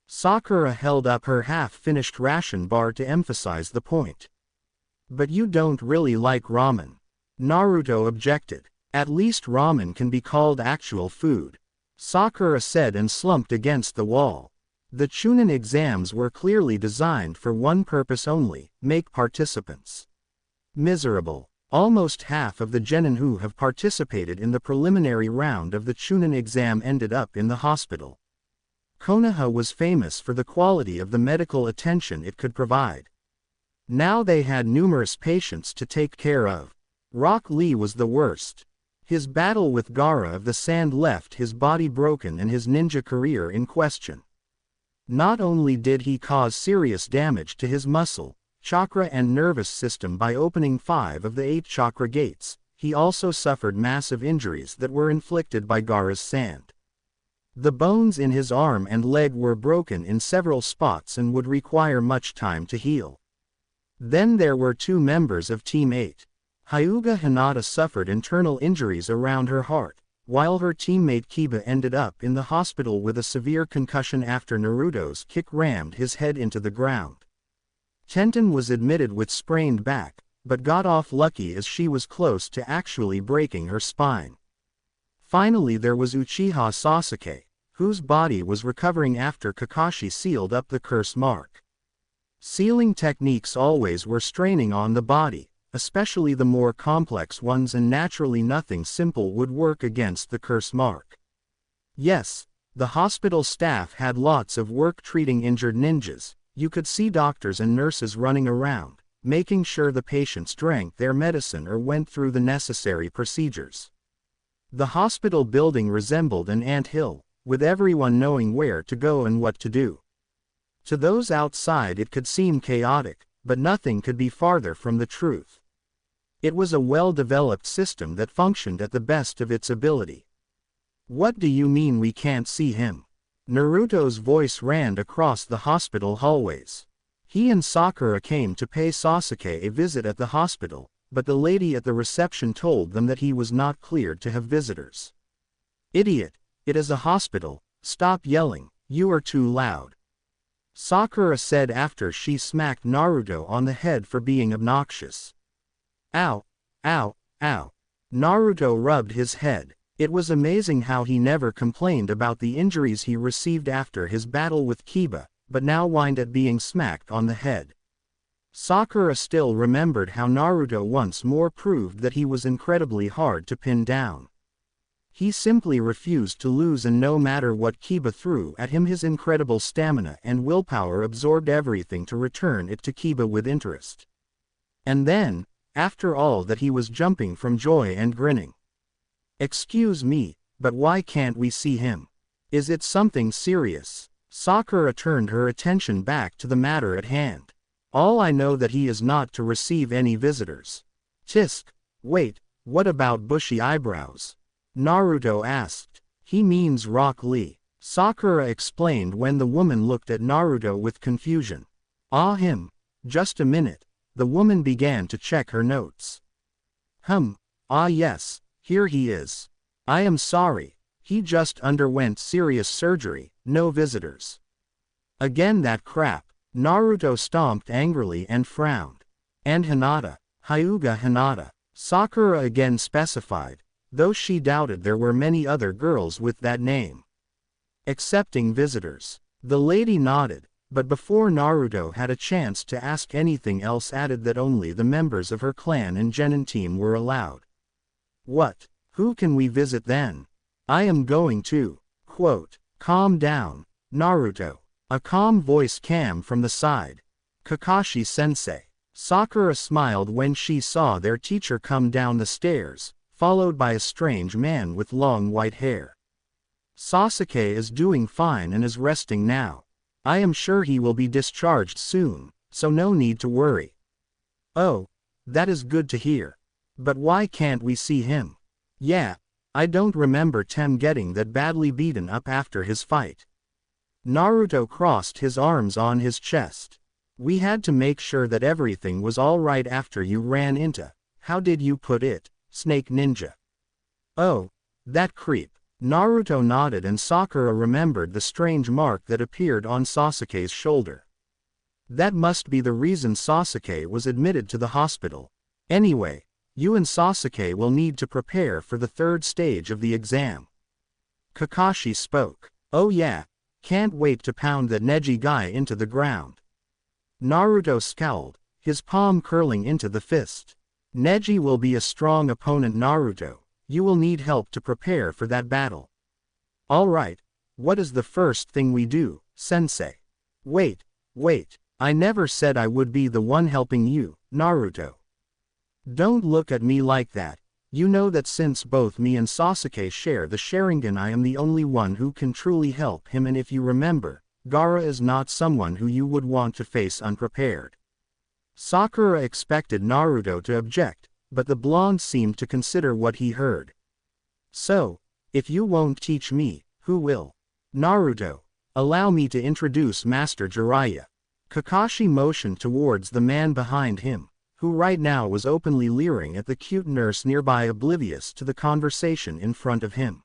Sakura held up her half-finished ration bar to emphasize the point. But you don't really like ramen. Naruto objected. At least ramen can be called actual food, Sakura said and slumped against the wall. The Chunin exams were clearly designed for one purpose only: make participants miserable. Almost half of the genin who have participated in the preliminary round of the Chunin exam ended up in the hospital. Konoha was famous for the quality of the medical attention it could provide. Now they had numerous patients to take care of. Rock Lee was the worst. His battle with Gaara of the Sand left his body broken and his ninja career in question. Not only did he cause serious damage to his muscle, chakra and nervous system by opening 5 of the 8 chakra gates, he also suffered massive injuries that were inflicted by Gaara's sand. The bones in his arm and leg were broken in several spots and would require much time to heal. Then there were 2 members of Team 8. Hyuga Hinata suffered internal injuries around her heart, while her teammate Kiba ended up in the hospital with a severe concussion after Naruto's kick rammed his head into the ground. Tenten was admitted with sprained back, but got off lucky as she was close to actually breaking her spine. Finally there was Uchiha Sasuke, whose body was recovering after Kakashi sealed up the curse mark. Sealing techniques always were straining on the body, especially the more complex ones, and naturally nothing simple would work against the curse mark. Yes, the hospital staff had lots of work treating injured ninjas. You could see doctors and nurses running around, making sure the patients drank their medicine or went through the necessary procedures. The hospital building resembled an ant-hill, with everyone knowing where to go and what to do. To those outside it could seem chaotic, but nothing could be farther from the truth. It was a well-developed system that functioned at the best of its ability. What do you mean we can't see him? Naruto's voice ran across the hospital hallways. He and Sakura came to pay Sasuke a visit at the hospital, but the lady at the reception told them that he was not cleared to have visitors. Idiot, it is a hospital, stop yelling, you are too loud, Sakura said after she smacked Naruto on the head for being obnoxious. Ow, ow, ow. Naruto rubbed his head. It was amazing how he never complained about the injuries he received after his battle with Kiba, but now whined at being smacked on the head. Sakura still remembered how Naruto once more proved that he was incredibly hard to pin down. He simply refused to lose, and no matter what Kiba threw at him, his incredible stamina and willpower absorbed everything to return it to Kiba with interest. And then, after all that, he was jumping from joy and grinning. Excuse me, but why can't we see him? Is it something serious? Sakura turned her attention back to the matter at hand. All I know that he is not to receive any visitors. Tisk, wait, what about bushy eyebrows? Naruto asked. He means Rock Lee. Sakura explained when the woman looked at Naruto with confusion. Ah him. Just a minute. The woman began to check her notes. Ah yes, here he is. I am sorry. He just underwent serious surgery, no visitors. Again that crap. Naruto stomped angrily and frowned. And Hinata, Hyuga Hinata. Sakura again specified, though she doubted there were many other girls with that name. Accepting visitors. The lady nodded, but before Naruto had a chance to ask anything else added that only the members of her clan and genin team were allowed. What? Who can we visit then? I am going to, quote, calm down, Naruto. A calm voice came from the side. Kakashi-sensei. Sakura smiled when she saw their teacher come down the stairs, followed by a strange man with long white hair. Sasuke is doing fine and is resting now. I am sure he will be discharged soon, so no need to worry. Oh, that is good to hear. But why can't we see him? Yeah, I don't remember Tem getting that badly beaten up after his fight. Naruto crossed his arms on his chest. We had to make sure that everything was all right after you ran into, how did you put it, Snake Ninja? Oh, that creep. Naruto nodded and Sakura remembered the strange mark that appeared on Sasuke's shoulder. That must be the reason Sasuke was admitted to the hospital. Anyway, you and Sasuke will need to prepare for the third stage of the exam. Kakashi spoke. Oh yeah, can't wait to pound that Neji guy into the ground. Naruto scowled, his palm curling into the fist. Neji will be a strong opponent Naruto. You will need help to prepare for that battle. Alright, what is the first thing we do, sensei? Wait, I never said I would be the one helping you, Naruto. Don't look at me like that. You know that since both me and Sasuke share the Sharingan, I am the only one who can truly help him, and if you remember, Gaara is not someone who you would want to face unprepared. Sakura expected Naruto to object, but the blonde seemed to consider what he heard. So, if you won't teach me, who will? Naruto, allow me to introduce Master Jiraiya. Kakashi motioned towards the man behind him, who right now was openly leering at the cute nurse nearby, oblivious to the conversation in front of him.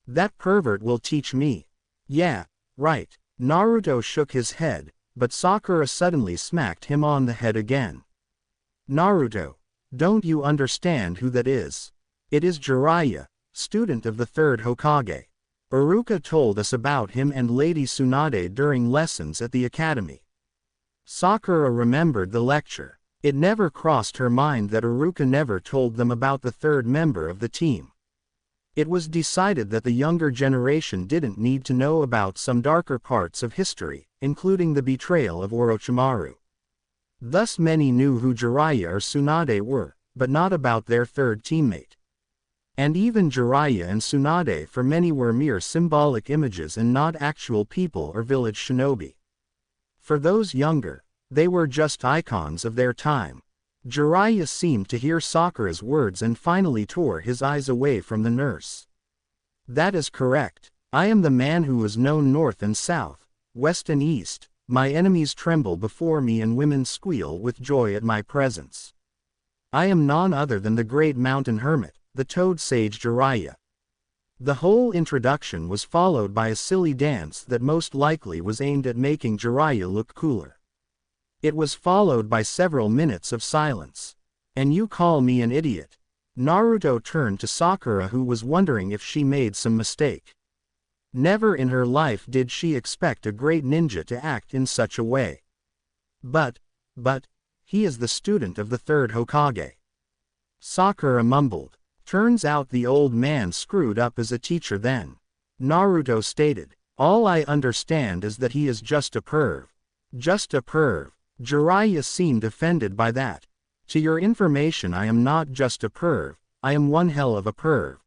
That pervert will teach me. Yeah, right. Naruto shook his head, but Sakura suddenly smacked him on the head again. Naruto, don't you understand who that is? It is Jiraiya, student of the third Hokage. Iruka told us about him and Lady Tsunade during lessons at the academy. Sakura remembered the lecture. It never crossed her mind that Iruka never told them about the third member of the team. It was decided that the younger generation didn't need to know about some darker parts of history, including the betrayal of Orochimaru. Thus many knew who Jiraiya or Tsunade were, but not about their third teammate. And even Jiraiya and Tsunade for many were mere symbolic images and not actual people or village shinobi. For those younger, they were just icons of their time. Jiraiya seemed to hear Sakura's words and finally tore his eyes away from the nurse. That is correct. I am the man who is known north and south, west and east. My enemies tremble before me and women squeal with joy at my presence. I am none other than the great mountain hermit, the toad sage Jiraiya. The whole introduction was followed by a silly dance that most likely was aimed at making Jiraiya look cooler. It was followed by several minutes of silence. And you call me an idiot? Naruto turned to Sakura, who was wondering if she made some mistake. Never in her life did she expect a great ninja to act in such a way. But, he is the student of the third Hokage. Sakura mumbled. Turns out the old man screwed up as a teacher then. Naruto stated. All I understand is that he is just a perv. Just a perv. Jiraiya seemed offended by that. To your information, I am not just a perv, I am one hell of a perv.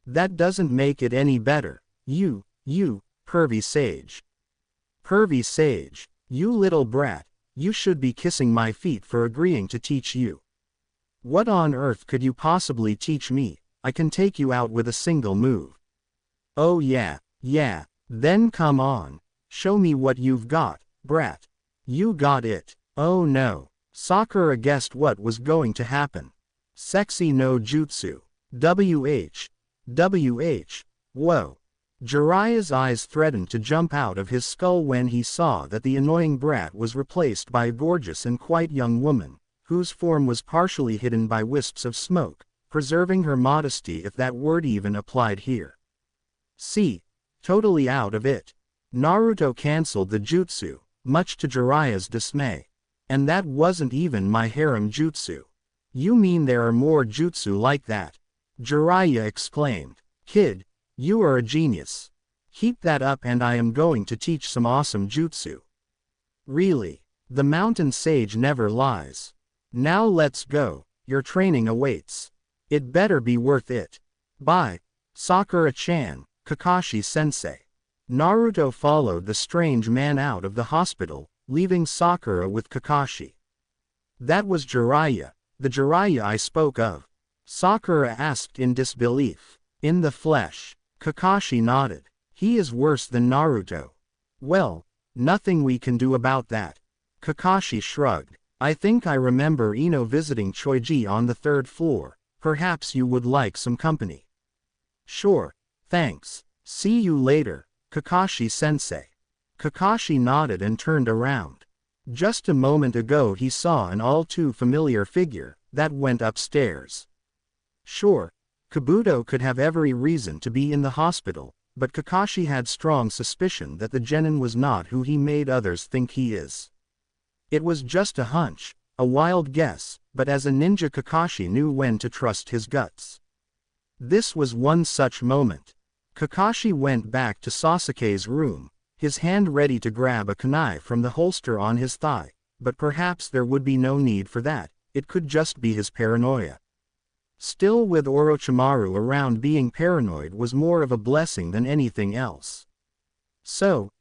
That doesn't make it any better. You, pervy sage. Pervy sage, you little brat, You should be kissing my feet for agreeing to teach you. What on earth could you possibly teach me? I can take you out with a single move. Oh yeah, then come on. Show me what you've got, brat. You got it. Oh no. Sakura guessed what was going to happen. Sexy no jutsu. WH. Whoa. Jiraiya's eyes threatened to jump out of his skull when he saw that the annoying brat was replaced by a gorgeous and quite young woman, whose form was partially hidden by wisps of smoke, preserving her modesty if that word even applied here. See, totally out of it. Naruto cancelled the jutsu, much to Jiraiya's dismay. And that wasn't even my harem jutsu. You mean there are more jutsu like that? Jiraiya exclaimed. Kid, you are a genius. Keep that up and I am going to teach some awesome jutsu. Really, the mountain sage never lies. Now let's go, your training awaits. It better be worth it. Bye, Sakura-chan, Kakashi-sensei. Naruto followed the strange man out of the hospital, leaving Sakura with Kakashi. That was Jiraiya, the Jiraiya I spoke of. Sakura asked in disbelief. In the flesh. Kakashi nodded. He is worse than Naruto. Well, nothing we can do about that. Kakashi shrugged. I think I remember Ino visiting Choji on the 3rd floor. Perhaps you would like some company. Sure, thanks. See you later, Kakashi-sensei. Kakashi nodded and turned around. Just a moment ago he saw an all too familiar figure that went upstairs. Sure, Kabuto could have every reason to be in the hospital, but Kakashi had strong suspicion that the genin was not who he made others think he is. It was just a hunch, a wild guess, but as a ninja Kakashi knew when to trust his guts. This was one such moment. Kakashi went back to Sasuke's room, his hand ready to grab a kunai from the holster on his thigh, but perhaps there would be no need for that, it could just be his paranoia. Still, with Orochimaru around, being paranoid was more of a blessing than anything else. So,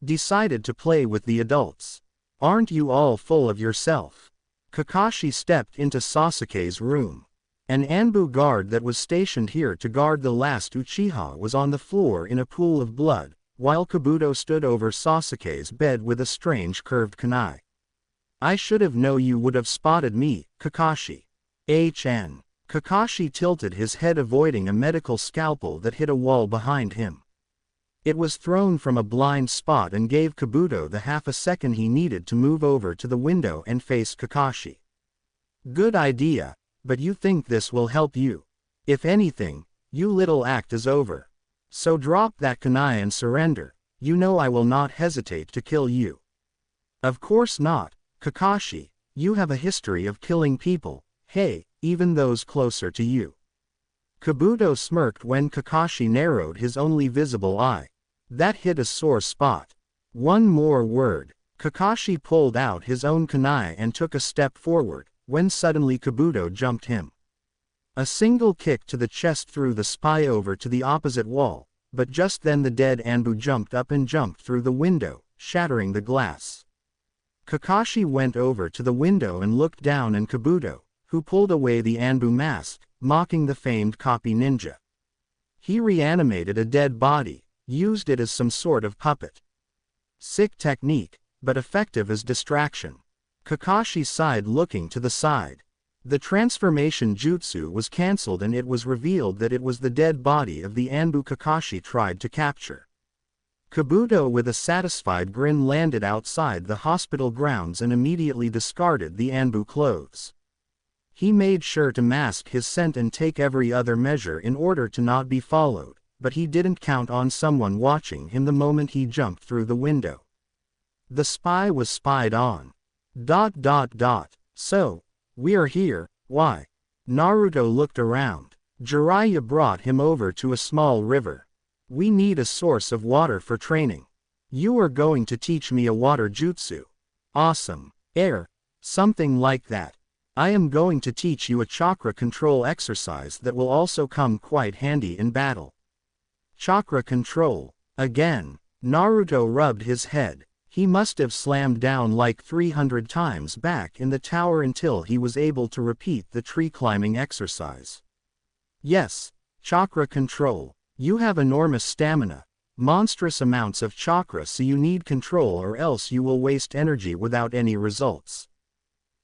decided to play with the adults. Aren't you all full of yourself? Kakashi stepped into Sasuke's room. An Anbu guard that was stationed here to guard the last Uchiha was on the floor in a pool of blood, while Kabuto stood over Sasuke's bed with a strange curved kunai. I should have known you would have spotted me, Kakashi. HN. Kakashi tilted his head, avoiding a medical scalpel that hit a wall behind him. It was thrown from a blind spot and gave Kabuto the half a second he needed to move over to the window and face Kakashi. Good idea, but you think this will help you? If anything, you little act is over. So drop that kunai and surrender, you know I will not hesitate to kill you. Of course not, Kakashi, you have a history of killing people, hey, even those closer to you. Kabuto smirked when Kakashi narrowed his only visible eye. That hit a sore spot. One more word. Kakashi pulled out his own kunai and took a step forward, when suddenly Kabuto jumped him. A single kick to the chest threw the spy over to the opposite wall, but just then the dead Anbu jumped up and jumped through the window, shattering the glass. Kakashi went over to the window and looked down at Kabuto, who pulled away the Anbu mask, mocking the famed copy ninja. He reanimated a dead body, used it as some sort of puppet. Sick technique, but effective as distraction. Kakashi sighed, looking to the side. The transformation jutsu was cancelled and it was revealed that it was the dead body of the Anbu Kakashi tried to capture. Kabuto with a satisfied grin landed outside the hospital grounds and immediately discarded the Anbu clothes. He made sure to mask his scent and take every other measure in order to not be followed, but he didn't count on someone watching him the moment he jumped through the window. The spy was spied on. ... So, we're here, why? Naruto looked around. Jiraiya brought him over to a small river. We need a source of water for training. You are going to teach me a water jutsu. Awesome. Something like that. I am going to teach you a chakra control exercise that will also come quite handy in battle. Chakra control. Again. Naruto rubbed his head. He must have slammed down like 300 times back in the tower until he was able to repeat the tree climbing exercise. Yes, chakra control. You have enormous stamina, monstrous amounts of chakra, so you need control or else you will waste energy without any results.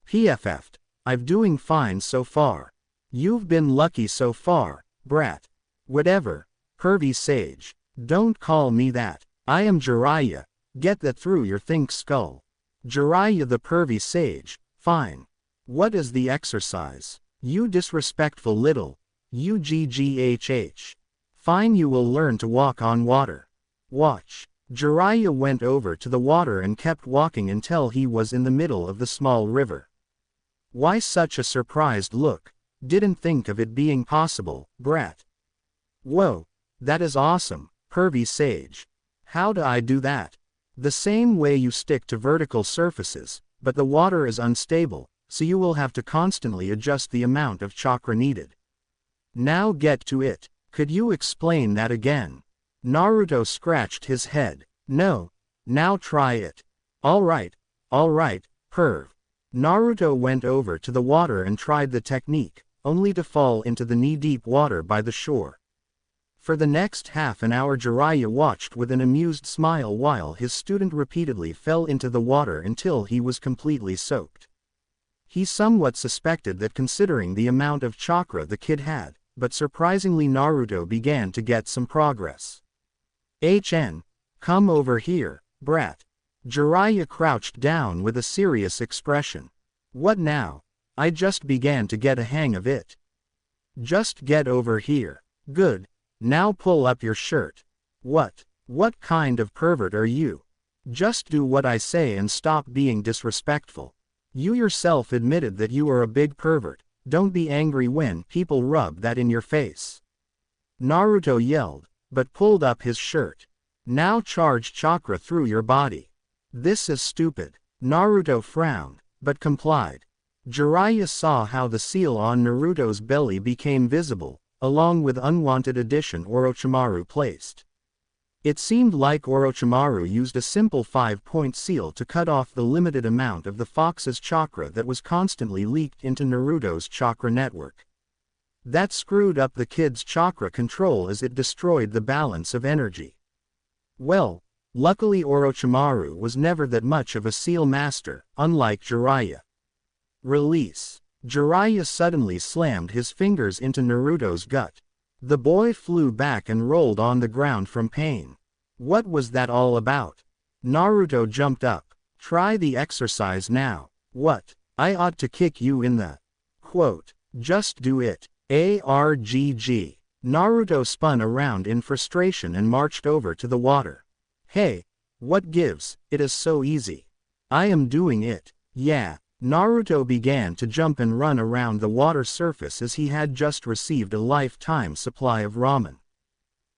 PFF'd. I'm doing fine so far. You've been lucky so far, brat. Whatever, pervy sage. Don't call me that. I am Jiraiya. Get that through your think skull. Jiraiya the pervy sage. Fine. What is the exercise? You disrespectful little. UGGHH. Fine, you will learn to walk on water. Watch. Jiraiya went over to the water and kept walking until he was in the middle of the small river. Why such a surprised look? Didn't think of it being possible, brat. Whoa, that is awesome, pervy sage. How do I do that? The same way you stick to vertical surfaces, but the water is unstable, so you will have to constantly adjust the amount of chakra needed. Now get to it. Could you explain that again? Naruto scratched his head. No. Now try it. Alright, perv. Naruto went over to the water and tried the technique, only to fall into the knee-deep water by the shore. For the next half an hour Jiraiya watched with an amused smile while his student repeatedly fell into the water until he was completely soaked. He somewhat suspected that considering the amount of chakra the kid had, but surprisingly Naruto began to get some progress. Come over here, brat. Jiraiya crouched down with a serious expression. What now? I just began to get a hang of it. Just get over here. Good. Now pull up your shirt. What kind of pervert are you? Just do what I say and stop being disrespectful. You yourself admitted that you are a big pervert. Don't be angry when people rub that in your face. Naruto yelled, but pulled up his shirt. Now charge chakra through your body. This is stupid. Naruto frowned, but complied. Jiraiya saw how the seal on Naruto's belly became visible, along with unwanted addition Orochimaru placed. It seemed like Orochimaru used a simple 5-point seal to cut off the limited amount of the fox's chakra that was constantly leaked into Naruto's chakra network. That screwed up the kid's chakra control as it destroyed the balance of energy. Well, luckily Orochimaru was never that much of a seal master, unlike Jiraiya. Release. Jiraiya suddenly slammed his fingers into Naruto's gut. The boy flew back and rolled on the ground from pain. What was that all about? Naruto jumped up. Try the exercise now. What? I ought to kick you in the... Quote. Just do it. ARGG. Naruto spun around in frustration and marched over to the water. Hey, what gives? It is so easy. I am doing it. Yeah. Naruto began to jump and run around the water surface as he had just received a lifetime supply of ramen.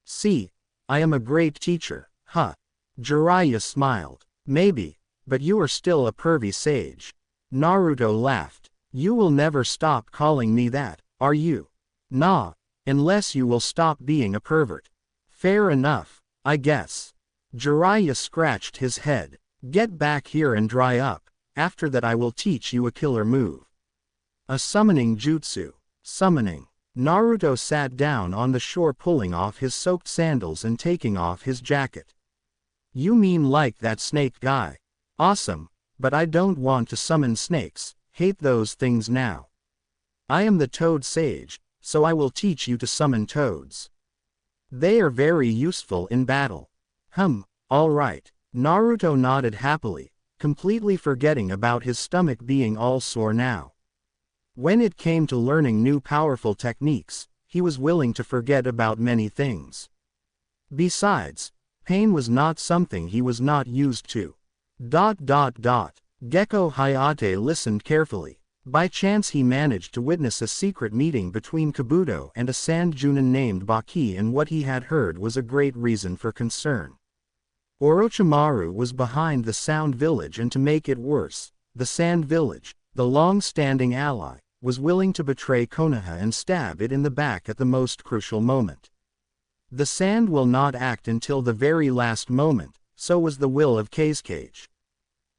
See, I am a great teacher, huh? Jiraiya smiled. Maybe, but you are still a pervy sage. Naruto laughed. You will never stop calling me that, are you? Nah, unless you will stop being a pervert. Fair enough, I guess. Jiraiya scratched his head. Get back here and dry up. After that I will teach you a killer move. A summoning jutsu. Summoning. Naruto sat down on the shore pulling off his soaked sandals and taking off his jacket. You mean like that snake guy? Awesome, but I don't want to summon snakes, hate those things now. I am the toad sage, so I will teach you to summon toads. They are very useful in battle. Alright. Naruto nodded happily, completely forgetting about his stomach being all sore now. When it came to learning new powerful techniques, he was willing to forget about many things. Besides, pain was not something he was not used to. Gecko Hayate listened carefully. By chance he managed to witness a secret meeting between Kabuto and a sand Chunin named Baki, and what he had heard was a great reason for concern. Orochimaru was behind the Sound Village, and to make it worse, the Sand Village, the long-standing ally, was willing to betray Konoha and stab it in the back at the most crucial moment. The Sand will not act until the very last moment, so was the will of Kazekage.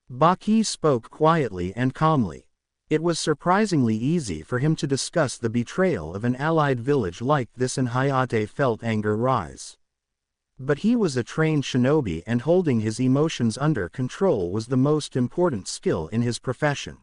Baki spoke quietly and calmly. It was surprisingly easy for him to discuss the betrayal of an allied village like this, and Hayate felt anger rise. But he was a trained shinobi, and holding his emotions under control was the most important skill in his profession.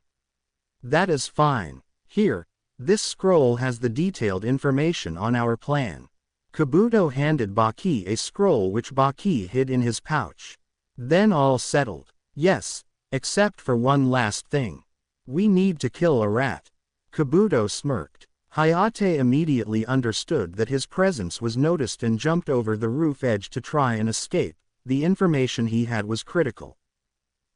That is fine. Here, this scroll has the detailed information on our plan. Kabuto handed Baki a scroll which Baki hid in his pouch. Then all settled. Yes, except for one last thing. We need to kill a rat. Kabuto smirked. Hayate immediately understood that his presence was noticed and jumped over the roof edge to try and escape. The information he had was critical.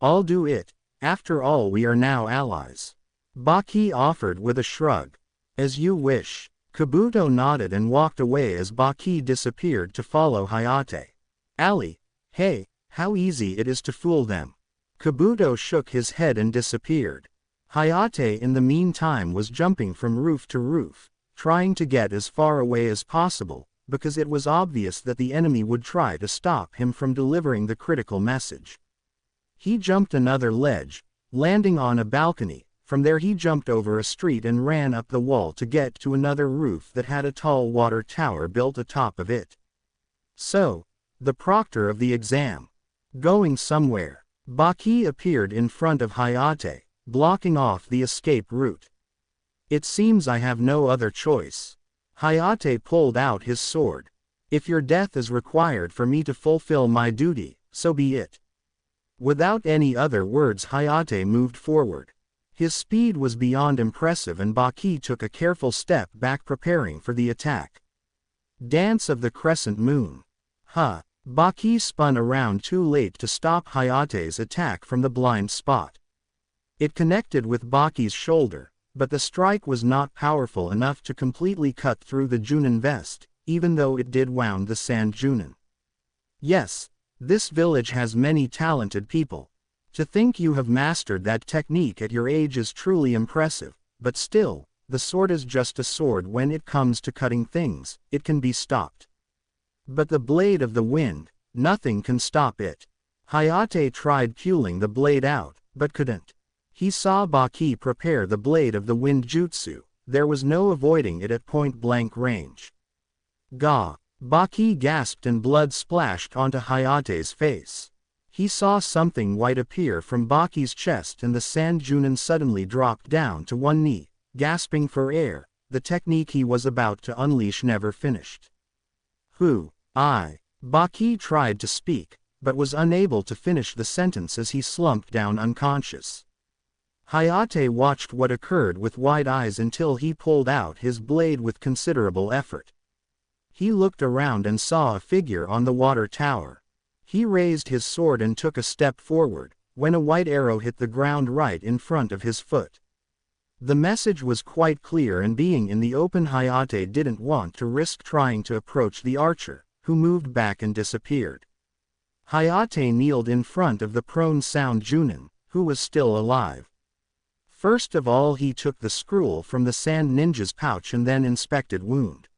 I'll do it. After all, we are now allies. Baki offered with a shrug. As you wish. Kabuto nodded and walked away as Baki disappeared to follow Hayate. Ali, hey, how easy it is to fool them. Kabuto shook his head and disappeared. Hayate in the meantime was jumping from roof to roof, trying to get as far away as possible, because it was obvious that the enemy would try to stop him from delivering the critical message. He jumped another ledge, landing on a balcony. From there he jumped over a street and ran up the wall to get to another roof that had a tall water tower built atop of it. So, the proctor of the exam. Going somewhere. Baki appeared in front of Hayate, blocking off the escape route. It seems I have no other choice. Hayate pulled out his sword. If your death is required for me to fulfill my duty, so be it. Without any other words, Hayate moved forward. His speed was beyond impressive, and Baki took a careful step back, preparing for the attack. Dance of the Crescent Moon. Baki spun around too late to stop Hayate's attack from the blind spot. It connected with Baki's shoulder, but the strike was not powerful enough to completely cut through the Chunin vest, even though it did wound the sand Chunin. Yes, this village has many talented people. To think you have mastered that technique at your age is truly impressive, but still, the sword is just a sword. When it comes to cutting things, it can be stopped. But the blade of the wind, nothing can stop it. Hayate tried pulling the blade out, but couldn't. He saw Baki prepare the blade of the wind jutsu. There was no avoiding it at point-blank range. Gah! Baki gasped and blood splashed onto Hayate's face. He saw something white appear from Baki's chest, and the sand Chunin suddenly dropped down to one knee, gasping for air. The technique he was about to unleash never finished. Baki tried to speak, but was unable to finish the sentence as he slumped down unconscious. Hayate watched what occurred with wide eyes until he pulled out his blade with considerable effort. He looked around and saw a figure on the water tower. He raised his sword and took a step forward, when a white arrow hit the ground right in front of his foot. The message was quite clear, and being in the open, Hayate didn't want to risk trying to approach the archer, who moved back and disappeared. Hayate kneeled in front of the prone sound Chunin, who was still alive. First of all, he took the scroll from the sand ninja's pouch and then inspected wound.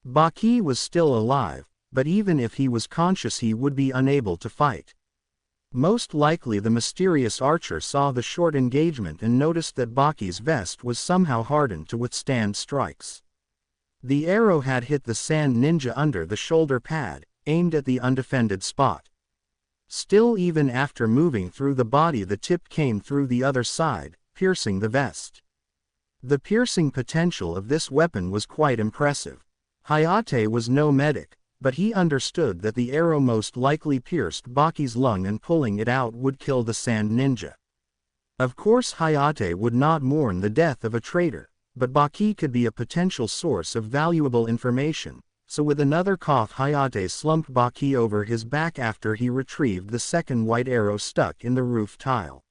Baki was still alive, but even if he was conscious he would be unable to fight. Most likely the mysterious archer saw the short engagement and noticed that Baki's vest was somehow hardened to withstand strikes. The arrow had hit the sand ninja under the shoulder pad, aimed at the undefended spot. Still, even after moving through the body, the tip came through the other side, piercing the vest. The piercing potential of this weapon was quite impressive. Hayate was no medic, but he understood that the arrow most likely pierced Baki's lung, and pulling it out would kill the sand ninja. Of course Hayate would not mourn the death of a traitor, but Baki could be a potential source of valuable information, so with another cough Hayate slumped Baki over his back after he retrieved the second white arrow stuck in the roof tile.